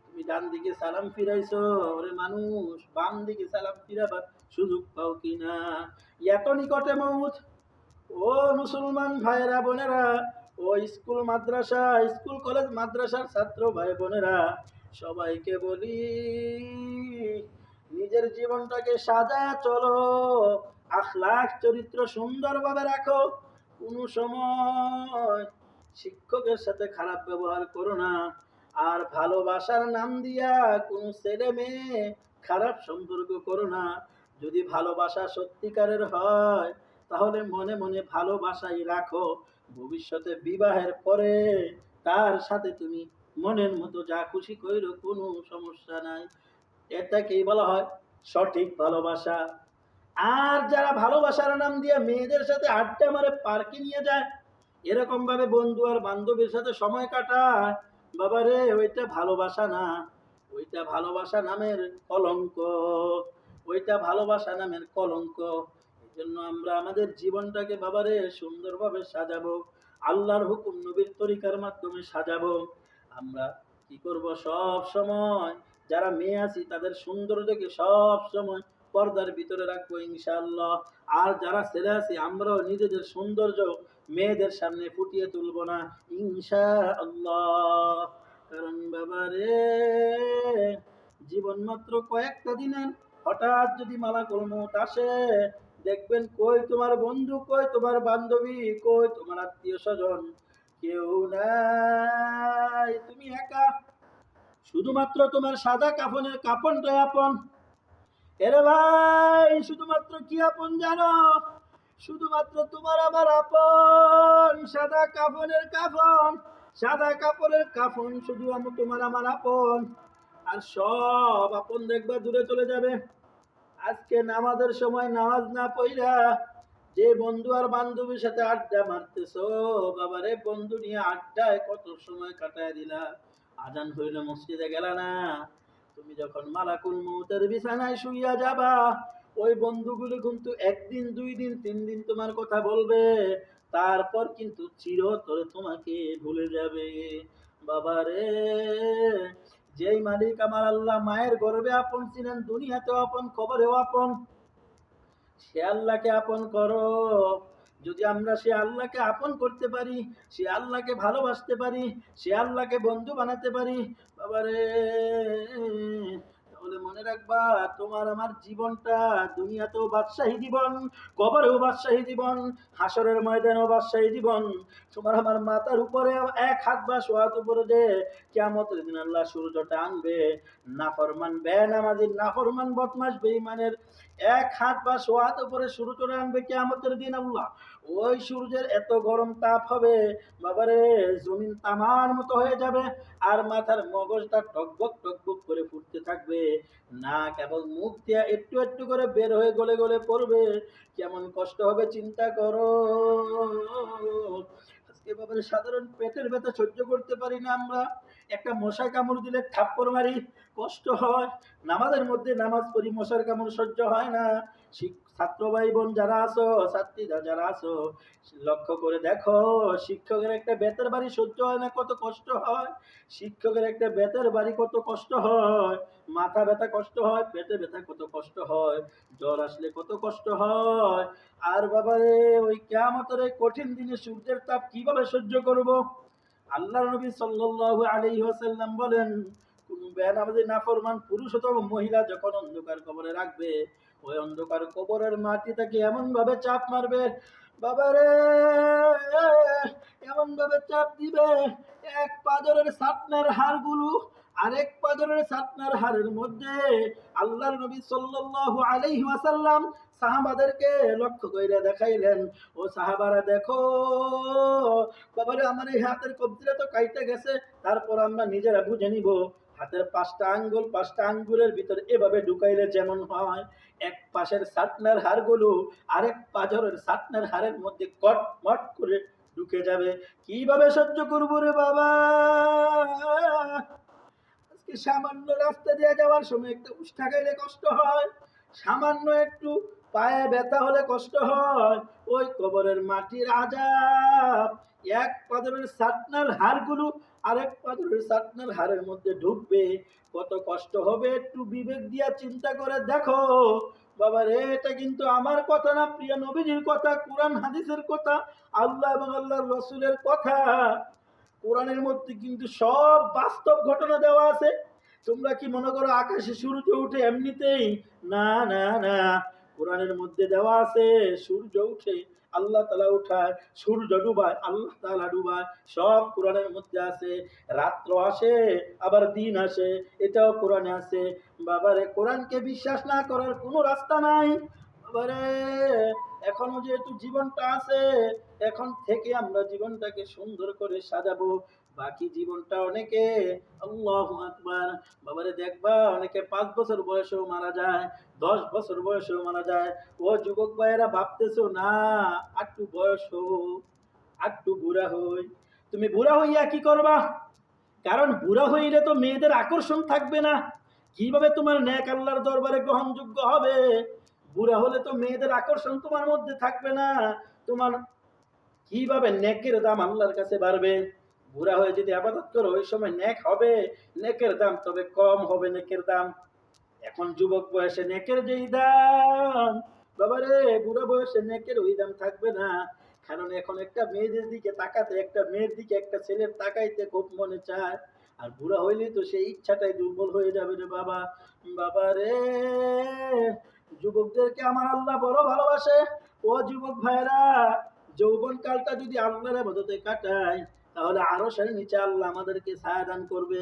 তুমি ডান দিকে সালাম ফিরাইছো, ওরে মানুষ, বাম দিকে সালাম ফিরাবার সুযোগ পাও কিনা? এত নিকটে মউত। ও মুসলমান ভাইরা বোনেরা, ও স্কুল মাদ্রাসা, স্কুল কলেজ মাদ্রাসার ছাত্র ভাই বোনেরা, সবাইকে বলি, নিজের জীবনটাকে সাজায় চলো, আখলাক চরিত্র সুন্দরভাবে রাখো। কোনো সময় শিক্ষকের সাথে খারাপ ব্যবহার করো না। আর ভালোবাসার নাম দিয়া কোনো ছেলে মেয়ে খারাপ সম্পর্ক করো না। যদি ভালোবাসা সত্যিকারের হয়, তাহলে মনে মনে ভালোবাসাই রাখো। ভবিষ্যতে বিবাহের পরে তার সাথে তুমি মনের মতো যা খুশি কইরো, কোনো সমস্যা নাই। এটাকেই বলা হয় সঠিক ভালোবাসা। আর যারা ভালোবাসার নাম দিয়ে মেয়েদের সাথে আড্ডা মারে, পার্কে নিয়ে যায়, এরকম ভাবে বন্ধু আর বান্ধবীর সাথে সময় কাটায়, বাবারে, ওইটা ভালোবাসা না, ওইটা ভালোবাসা নামের কলঙ্ক। ওইটা ভালোবাসা নামের কলঙ্ক। এই জন্য আমরা আমাদের জীবনটাকে বাবারে সুন্দরভাবে সাজাবো, আল্লাহর হুকুম নবীর তরিকার মাধ্যমে সাজাবো। আমরা কি করব? সব সময় যারা মেয়ে আছি তাদের সৌন্দর্যকে সব সময় পর্দার ভিতরে রাখবো ইনশাআল্লাহ। আর যারা ছেলে আছি আমরাও নিজেদের সৌন্দর্য মেয়েদের সামনে ফুটিয়ে তুলবো না ইনশাআল্লাহ। কারণ বাবা রে, জীবন মাত্র কয়েকটা দিনের, হঠাৎ যদি মালাকুল মউত আসে, দেখবেন কই তোমার বন্ধু, কই তোমার বান্ধবী, কই তোমার আত্মীয় স্বজন, কেউ নাই, তুমি একা। শুধুমাত্র তোমার সাদা কাফনের কাফনটাই আপন। এরে ভাই, শুধুমাত্র কি আপন জানো? শুধুমাত্র তোমার আমার আপন সাদা কাফনের কাফন। সাদা কাপড়ের কাফন শুধু তোমার আমার আপন। আর সব আপন দেখবা দূরে চলে যাবে। আজকে নামাজের সময় নামাজ না পড়া যে বন্ধু আর বান্ধবীর সাথে আড্ডা মারতেছো, বাবারে বন্ধু নিয়ে আড্ডায় কত সময় কাটায় দিলা, আজান হইল মসজিদে গেলা না। তুমি যখন মালাকুল মউতের বিছানায় শুইয়া যাবা, ওই বন্ধুগুলো কিন্তু একদিন, 2 দিন, 3 দিন তোমার কথা বলবে, তারপর কিন্তু চিরতরে তোমাকে ভুলে যাবে। বাবারে, যেই মালিক আমার আল্লাহ মায়ের গর্ভে আপন ছিলেন, দুনিয়াতেও আপন, কবরেও আপন, সে আল্লাহকে আপন করো। যদি আমরা সে আল্লাহকে আপন করতে পারি, সে আল্লাহকে ভালোবাসতে পারি, সে আল্লাহকে বন্ধু বানাতে পারি, বাবারে, তাহলে মনে রাখবা তোমার আমার জীবনটা দুনিয়াতেও বাদশাহী জীবন, কবরেও বাদশাহী জীবন, হাসরের ময়দানেও বাদশাহী জীবন। তোমার আমার মাথার উপরে এক হাত বা সোয়াত উপরে দে, কিয়ামতের দিন আল্লাহ সূর্যটা আনবে, নাফরমান বেনামাজির, নাফরমান বদমাশ বেঈমানের এক হাত বা সোয়াত উপরে সূর্যটা আনবে কিয়ামতের দিন আল্লাহ। ওই সূর্যের এত গরম তাপ হবে, বাবারে, জমিন তামার মতো হয়ে যাবে, আর মাথার মগজটা টকবক টকবক করে ফুটতে থাকবে, না কেবল মুখ দিয়ে একটু একটু করে বের হয়ে গলে গলে পড়বে। কেমন কষ্ট হবে চিন্তা করো। আজকে বাবারে সাধারণ পেটের ব্যথা সহ্য করতে পারি না আমরা, একটা মশা কামড় দিলে থাপ্পড় মারি, কষ্ট হয়। নামাজের মধ্যে নামাজ পড়ি, মশার কামড় সহ্য হয় না। ছাত্র ভাই বোন যারা আছো, ছাত্রীরা যারা আছো, লক্ষ্য করে দেখো, শিক্ষকের একটা বেতের বাড়ি সহ্য হয় না, কত কষ্ট হয়। শিক্ষকের একটা বেতের বাড়ি কত কষ্ট হয়। মাথা ব্যথা কষ্ট হয়, পেটে ব্যথা কত কষ্ট হয়, জ্বর আসলে কত কষ্ট হয়। আর বাবারে, ওই কিয়ামতের কঠিন দিনে সূর্যের তাপ কিভাবে সহ্য করব? আল্লাহর নবী সাল্লাল্লাহু আলাইহি ওয়াসাল্লাম বলেন, কোন বেনামাজি নাফরমান পুরুষ অথবা মহিলা যখন অন্ধকার কবরে রাখবে, ওই অন্ধকার কবরের মাটি তাকে এমন ভাবে চাপ মারবে, বাবারে, এমন ভাবে চাপ দিবে, এক পাজরের সাতনার হাড়গুলো আরেক পাজরের সাতনার হাড়ের মধ্যে। আল্লাহর নবী সাল্লাল্লাহু আলাইহি ওয়াসাল্লাম সাহাবাদেরকে লক্ষ্য করে দেখাইলেন, ও সাহাবারা দেখো, বাবারে, আমার এই হাতের কবজিটা তো কাইটে গেছে, তারপর আমরা নিজেরা বুঝে নিব, হাতের 5টা আঙ্গুল, 5টা আঙ্গুলের ভিতরে এভাবে ঢুকাইলে যেমন হয়, এক পাশের সাতনার হাড়গুলো আরেক পাজরের সাতনার হাড়ের মধ্যে কটমট করে ঢুকে যাবে। কিভাবে সহ্য করবো রে বাবা? আজকে সামান্য রাস্তা দিয়ে যাওয়ার সময় একটা উষ্ঠা খাইলে কষ্ট হয়, সামান্য একটু পায়ে ব্যথা হলে কষ্ট হয়। ওই কবরের মাটির আযাব, এক পাজরের সাতনার হাড়গুলো আরেক পাজরের সাতনার হাড়ের মধ্যে ঢুকবে, কত কষ্ট হবে একটু বিবেক দিয়া চিন্তা করে দেখো। বাবারে, এটা কিন্তু আমার কথা না, প্রিয় নবীজির কথা, কোরআন হাদিসের কথা, আল্লাহ এবং আল্লাহর রাসূলের কথা। কোরআনের মধ্যে কিন্তু সব বাস্তব ঘটনা দেওয়া আছে। তোমরা কি মনে করো আকাশে সূর্য উঠে এমনিতেই? না না না, কোরআনের মধ্যে দেওয়া আছে সূর্য উঠে আল্লাহ তাআলা উঠায়, সূর্য ডুবায় আল্লাহ তাআলা ডুবায়, সব কোরআনের মধ্যে আছে। রাত্র আসে আবার দিন আসে, এটাও কোরআনে আছে। বাবারে, কোরআনকে বিশ্বাস না করার কোনো রাস্তা নাই। বাবারে, এখনো যেহেতু জীবনটা আছে, এখন থেকে আমরা জীবনটাকে সুন্দর করে সাজাবো। বাকি জীবনটা অনেকে, আল্লাহু আকবার, বাবারে দেখবা অনেকে 5 বছর বয়সেও মারা যায়, 10 বছর বয়সেও মারা যায়। ও যুবক ভাইয়েরা ভাবতেছো না একটু বয়স হোক, একটু বুড়া হই। তুমি বুড়া হইয়া কি করবা? কারণ বুড়া হইলে তো মেয়েদের আকর্ষণ থাকবে না। কিভাবে তোমার নেক আল্লাহর দরবারে গ্রহণযোগ্য হবে? বুড়া হলে তো মেয়েদের আকর্ষণ তোমার মধ্যে থাকবে না। তোমার কিভাবে নেকের দাম আল্লাহর কাছে বাড়বে? বুড়া হয়ে যদি আবাদত করো, ওই সময় নেক হবে, নেকের দাম তবে কম হবে, নেকের দাম। এখন যুবক বয়সে নেকের যেই দাম, বাবারে, বুড়া বয়সে নেকের ওই দাম থাকবে না। কারণ এখন একটা মেয়েদের দিকে তাকাতে, একটা মেয়ের দিকে একটা ছেলের তাকাইতে খুব মনে চায়। আর বুড়া হইলে তো সেই ইচ্ছাটাই দুর্বল হয়ে যাবে রে বাবা। বাবা রে, যুবকদেরকে আমার আল্লাহ বড় ভালোবাসে। ও যুবক ভাইরা, যৌবন কালটা যদি আল্লাহর ইবাদতে কাটাই, তাহলে আরশের নিচে আল্লাহ আমাদেরকে ছায়া দান করবে।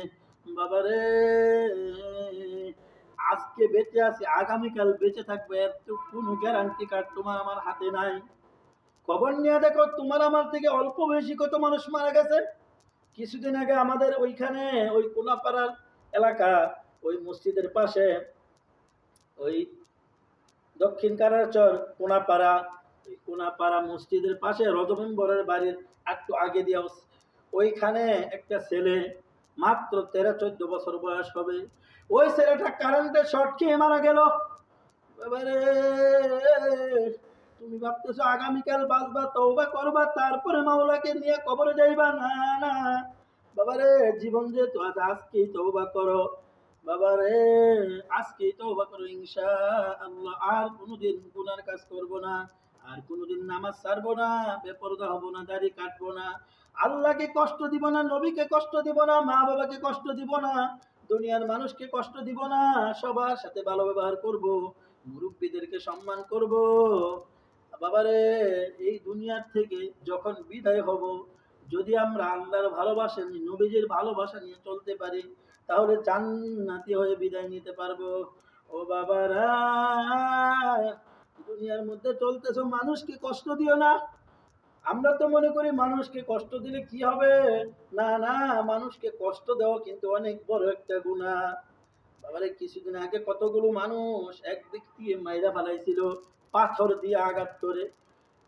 বাবা রে, আজকে বেঁচে আছি, আগামীকাল বেঁচে থাকবে, এর তো কোনো গ্যারান্টি কার্ড তোমার আমার হাতে নাই। খবর নিয়ে দেখো, তোমার আমার থেকে অল্প বয়সী কত মানুষ মারা গেছে। কিছুদিন আগে আমাদের ওইখানে, ওই কোনাপাড়ার এলাকা, ওই মসজিদের পাশে, ওই দক্ষিণ কারারচর কোনাপাড়া, ওই কোনাপাড়া মসজিদের পাশে রজব মেম্বরের বাড়ির একটু আগে দিয়ে ওইখানে একটা ছেলে, মাত্র 13-14 বছর বয়স হবে, ওই ছেলেটা কারেন্টের শর্ট খেয়ে মারা গেল। এবারে তুমি ভাবতেছো আগামীকাল বাঁচবা, তওবা করবা, তারপরে মাওলাকে নিয়ে কবরে যাইবা? না না বাবারে, জীবন যেহেতু আজ, আজকেই তওবা করো বাবারে, আজকেই তওবা করো ইনশাআল্লাহ। আর কোনোদিন গুনার কাজ করব না, আর কোনোদিন নামাজ ছাড়বো না, বেপরদা হব না, দাড়ি কাটবো না, আল্লাহকে কষ্ট দিব না, নবীকে কষ্ট দিব না, মা বাবাকে কষ্ট দিব না, দুনিয়ার মানুষকে কষ্ট দিব না, সবার সাথে ভালো ব্যবহার করব, মুরব্বীদেরকে সম্মান করব। বাবারে, এই দুনিয়ার থেকে যখন বিদায় হব, যদি আমরা আল্লাহর ভালোবাসা নিয়ে, নবীজির ভালোবাসা নিয়ে চলতে পারি, তাহলে জান্নাতি হয়ে বিদায় নিতে পারবো। ও বাবারা, দুনিয়ার মধ্যে চলতেছো, মানুষকে কষ্ট দিও না। আমরা তো মনে করি মানুষকে কষ্ট দিলে কি হবে। না না, মানুষকে কষ্ট দেওয়া কিন্তু অনেক বড় একটা গুনাহ। বাবারে, কিছুদিন আগে কতগুলো মানুষ এক ব্যক্তি মাইরা ফেলাইছিল পাথর দিয়ে আঘাত করে।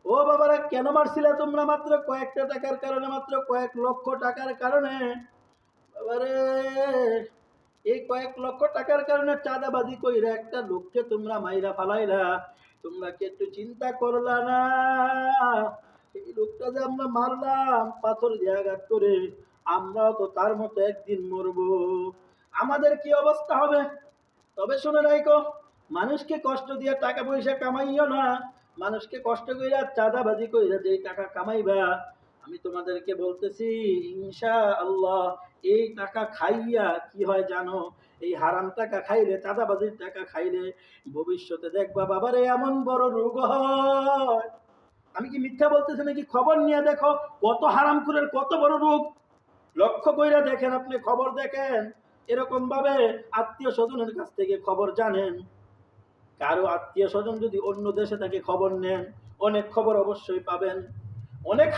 ও বাবারা, কেন মারছিলে তোমরা? মাত্র কয়েকটা টাকার কারণে, মাত্র কয়েক লক্ষ টাকার কারণে। বাবারে, এই কয়েক লক্ষ টাকার কারণে চাঁদাবাজি কইরা একটা লোককে তোমরা মাইরা ফালাইলা। তোমরা কি একটু চিন্তা করলা না? এই লোকটা যে আমরা মারলাম পাথর দিয়ে আঘাত করে, আমরাও তো তার মতো একদিন মরবো। আমাদের কি অবস্থা হবে? তবে শুনে রাখো, মানুষকে কষ্ট দিয়ে টাকা পয়সা কামাইও না। মানুষকে কষ্ট কইরা চাঁদাবাজি কইরা যে টাকা কামাইবা, আমি তোমাদেরকে বলতেছি ইনশাআল্লাহ, এই টাকা খাইয়া কি হয় জানো? এই হারাম টাকা খাইলে, চাঁদাবাজির টাকা খাইলে ভবিষ্যতে দেখবা বাবারে এমন বড় রোগ হয়। আমি কি মিথ্যা বলতেছি নাকি? খবর নিয়ে দেখো, কত হারামখোরের কত বড় রোগ। লক্ষ্য কইরা দেখেন, আপনি খবর দেখেন, এরকম ভাবে আত্মীয় স্বজনের কাছ থেকে খবর জানেন। কারো আত্মীয় স্বজন যদি অন্য দেশে থাকে, খবর নেন, অনেক খবর অবশ্যই পাবেন। অনেক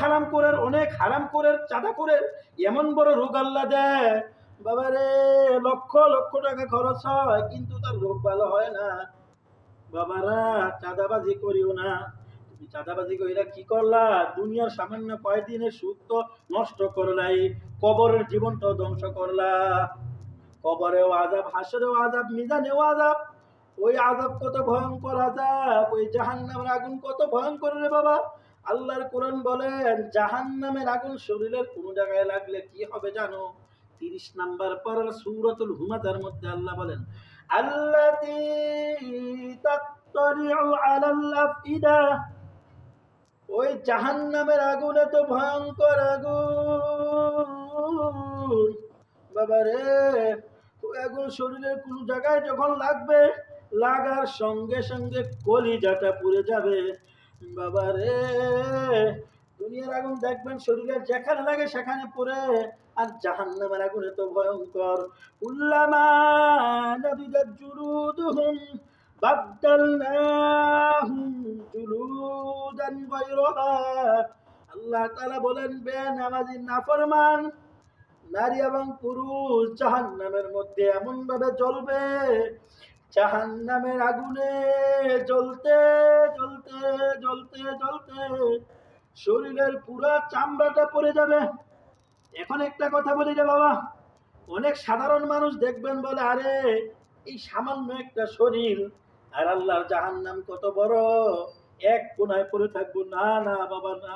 হারাম করের চাঁদা করের এমন বড় রোগ আল্লাহ দেয় বাবারে, লক্ষ লক্ষ টাকা খরচ হয়, কিন্তু তার রোগ ভালো হয় না। বাবারা, চাঁদাবাজি করিও না। তুমি চাঁদাবাজি কইরা কি করলা? দুনিয়ার সামান্য কয়দিনের সুখ তো নষ্ট করলাই, কবরের জীবনটাও ধ্বংস করলা। কবরেও আযাব, হাসরেও আযাব, মিজানেও আযাব। ওই আযাব কত ভয়ঙ্কর আযাব, ওই জাহান্নামের আগুন কত ভয়ঙ্কর রে বাবা। আল্লাহর কোরআন বলেন, জাহান্নামের আগুন শরীরের কোন জায়গায় লাগলে কি হবে জানো? 30 নাম্বার পারার সূরাতুল হুমাযার মধ্যে আল্লাহ বলেন, আল্লাতী তাত্তারিউ আলাল আফইদা। ওই জাহান্নামের আগুন এত ভয়ঙ্কর আগুন বাবারে, এখন শরীরের কোন জায়গায় যখন লাগবে, লাগার সঙ্গে সঙ্গে কলিজাটা পুড়ে যাবে বাবারে। দুনিয়ার আগুন দেখবেন শরীরের যেখানে লাগে সেখানে পুড়ে, আর জাহান্নামের আগুন এত ভয়ঙ্কর। কুল্লামা নাদিদাত জুলুদুহুম বাদদালনাহুম জুলুদান গায়রাহা। আল্লাহ তাআলা বলেন, বেনামাজি নাফরমান নারী এবং পুরুষ জাহান্নামের মধ্যে এমন ভাবে জ্বলবে, জাহান্নামের আগুনে জ্বলতে জ্বলতে জ্বলতে জ্বলতে শরীরের পুরা চামড়াটা পড়ে যাবে। এখন একটা কথা বলি রে বাবা, অনেক সাধারণ মানুষ দেখবেন বলে, আরে এই সামান্য একটা শরীর, আর আল্লাহর জাহান্নাম কত বড়, এক কোনায় পড়ে থাকবো। না না বাবা, না,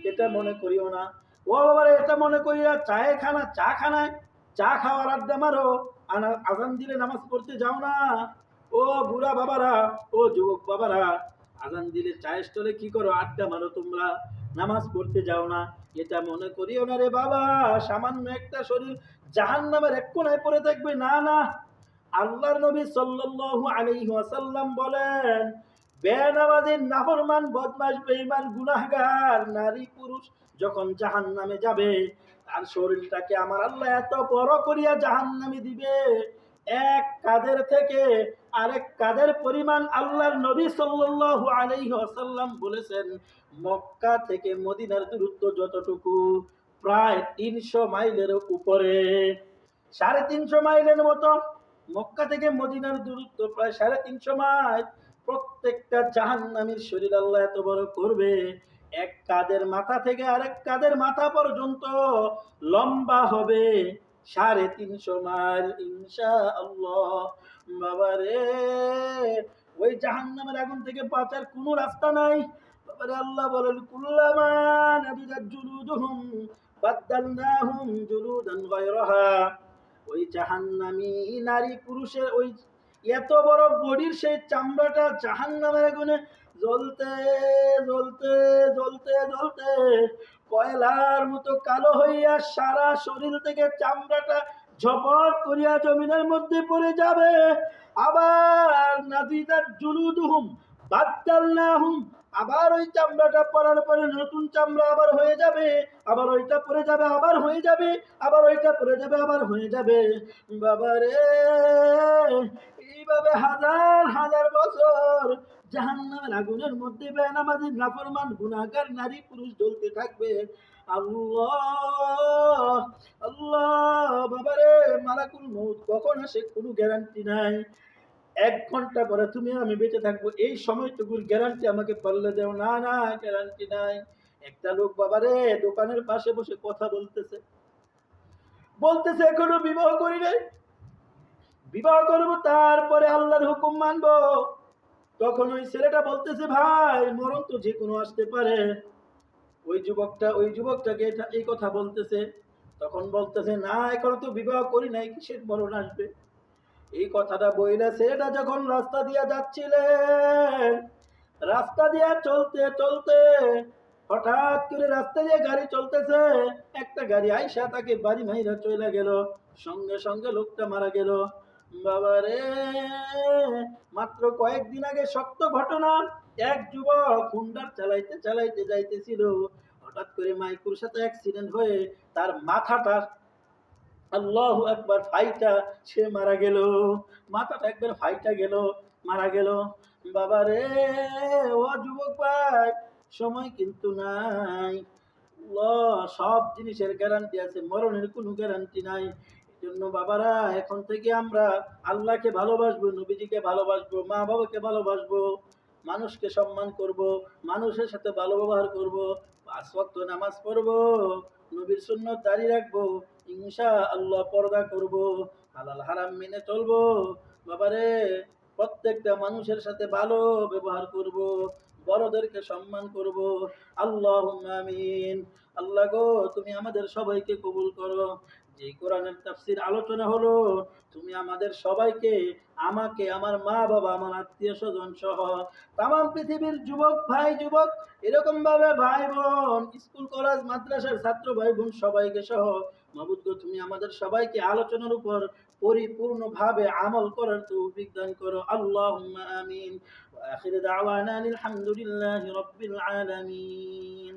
এটা মনে করিও না। ও বাবারে, এটা মনে করিয়া চা খানায় চা খাওয়ার আড্ডা মারো, আজান দিলে নামাজ পড়তে যাও না। ও বুড়া বাবারা, ও যুবক বাবারা, আজান দিলে চায়ের স্টলে কি করো? আড্ডা মারো তোমরা, নামাজ পড়তে যাও না। এটা মনে করিও না রে বাবা, সামান্য একটা শরীর জাহান্নামের এক কোণায় পড়ে থাকবে, না না। আল্লাহর নবী সাল্লাল্লাহু আলাইহি ওয়াসাল্লাম বলেন, বেনামাজি, নাফরমান, বদমাশ, বেঈমান, গুনাহগার নারী পুরুষ যখন জাহান্নামে যাবে, তার শরীরটাকে আমার আল্লাহ এত বড় করিয়া জাহান্নামে দিবে, এক কাদের থেকে আরেক কাদের পরিমাণ। আল্লাহর নবী সাল্লাল্লাহু আলাইহি ওয়াসাল্লাম বলেছেন, মক্কা থেকে মদিনার দূরত্ব যতটুকু, প্রায় 300 মাইলের উপরে, 350 মাইলের মতো। মক্কা থেকে মদিনার দূরত্ব প্রায় 350 মাইল। প্রত্যেকটা জাহান্নামীর শরীর আল্লাহ এত বড় করবে, এক কাদের মাথা থেকে আরেক কাদের মাথা পর্যন্ত লম্বা হবে 350 মাইল, ইনশাআল্লাহ। বাবারে, ওই জাহান্নামের আগুন থেকে বাঁচার কোনো রাস্তা নাই। বাবারে, আল্লাহ বলেন, কুল্লামা নাদিজাত জুলুদুহুম বাদদালনাহুম জুলুদান গায়রাহা। ওই জাহান্নামী নারী পুরুষের ওই এত বড় বডির সেই চামড়াটা জাহান্নামের আগুনে জ্বলতে জ্বলতে জ্বলতে জ্বলতে কয়লার মতো কালো হইয়া সারা শরীর থেকে চামড়াটা ঝপট করিয়া জমিনের মধ্যে পড়ে যাবে। আবার নাদিদাত জুলুদুহুম বাদদালনাহুম, আবার ওই চামড়াটা পরার পরে নতুন চামড়া আবার হয়ে যাবে, আবার ওইটা পরে যাবে, আবার হয়ে যাবে, আবার ওইটা পরে যাবে, আবার হয়ে যাবে। বাবারে, এইভাবে হাজার হাজার বছর জাহান্নামের আগুনের মধ্যে বেনামাজি, নাফরমান, গুনাহগার নারী পুরুষ জ্বলতে থাকবে। আল্লাহ আল্লাহ। বাবারে, মালাকুল মউত কখন আসে কোনো গ্যারান্টি নাই। 1 ঘন্টা পরে তুমি আমি বেঁচে থাকবো, এই সময়টুকুর গ্যারান্টি আমাকে পারলে দেও, না না, গ্যারান্টি নাই। একটা লোক বাবারে দোকানের পাশে বসে কথা বলতেছে, বলতেছে এখনো বিবাহ করি নাই, বিবাহ করবো তারপরে আল্লাহর হুকুম মানবো। তখন ওই ছেলেটা বলতেছে, ভাই, মরণ তো যে কোনো আসতে পারে। ওই যুবকটাকে এই কথা বলতেছে। তখন বলতেছে, না, এখনো তো বিবাহ করি নাই, কিসের মরণ আসবে। এই কথাটা বইলা ছেলেটা যখন রাস্তা দিয়া যাচ্ছিলেন, রাস্তা দিয়া চলতে চলতে হঠাৎ করে রাস্তা দিয়ে গাড়ি চলতেছে, একটা গাড়ি আইসা তাকে বাড়ি মাইরা চলে গেল, সঙ্গে সঙ্গে লোকটা মারা গেল। বাবারে, মাত্র কয়েকদিন আগে সত্য ঘটনা। এক যুবক হুন্ডার চালাইতে চালাইতে যাইতেছিল, হঠাৎ করে মাইকুর সাথে অ্যাক্সিডেন্ট হয়ে তার মাথাটা, আল্লাহু আকবার, ফাইটা সে মারা গেল। মাথাটা একবার ফাইটা গেল, মারা গেল। বাবারে, ও যুবক ভাই, সময় কিন্তু নাই। সব জিনিসের গ্যারান্টি আছে, মরণের কোনো গ্যারান্টি নাই। এজন্য বাবারা, এখন থেকে আমরা আল্লাহকে ভালোবাসবো, নবীজিকে ভালোবাসবো, মা বাবাকে ভালোবাসবো, মানুষকে সম্মান করব, মানুষের সাথে ভালো ব্যবহার করব, 5 ওয়াক্ত নামাজ পড়বো, নবীর সুন্নাত জারি রাখবো, ইনশাআল্লাহ পর্দা করব, হালাল হারাম মেনে চলবো। বাবারে, প্রত্যেকটা মানুষের সাথে ভালো ব্যবহার করব, বড়দেরকে সম্মান করব। আল্লাহুম্মা আমিন। আল্লাহ গো, তুমি আমাদের সবাইকে কবুল করো। যে কোরআনের তাফসীর আলোচনা হলো, তুমি আমাদের সবাইকে, আমাকে, আমার মা বাবা, আমার আত্মীয় স্বজন সহ তাম পৃথিবীর যুবক ভাই, যুবক এরকম ভাবে ভাই বোন, স্কুল কলেজ মাদ্রাসার ছাত্র ভাই বোন সবাইকে সহ, মাবুদ গো, তুমি আমাদের সবাইকে আলোচনার উপর পরিপূর্ণভাবে আমল করার তৌফিক দান করো। আল্লাহুম্মা আমিন। ওয়া আখিরু দাওয়ানা আলহামদুলিল্লাহি রাব্বিল আলামিন।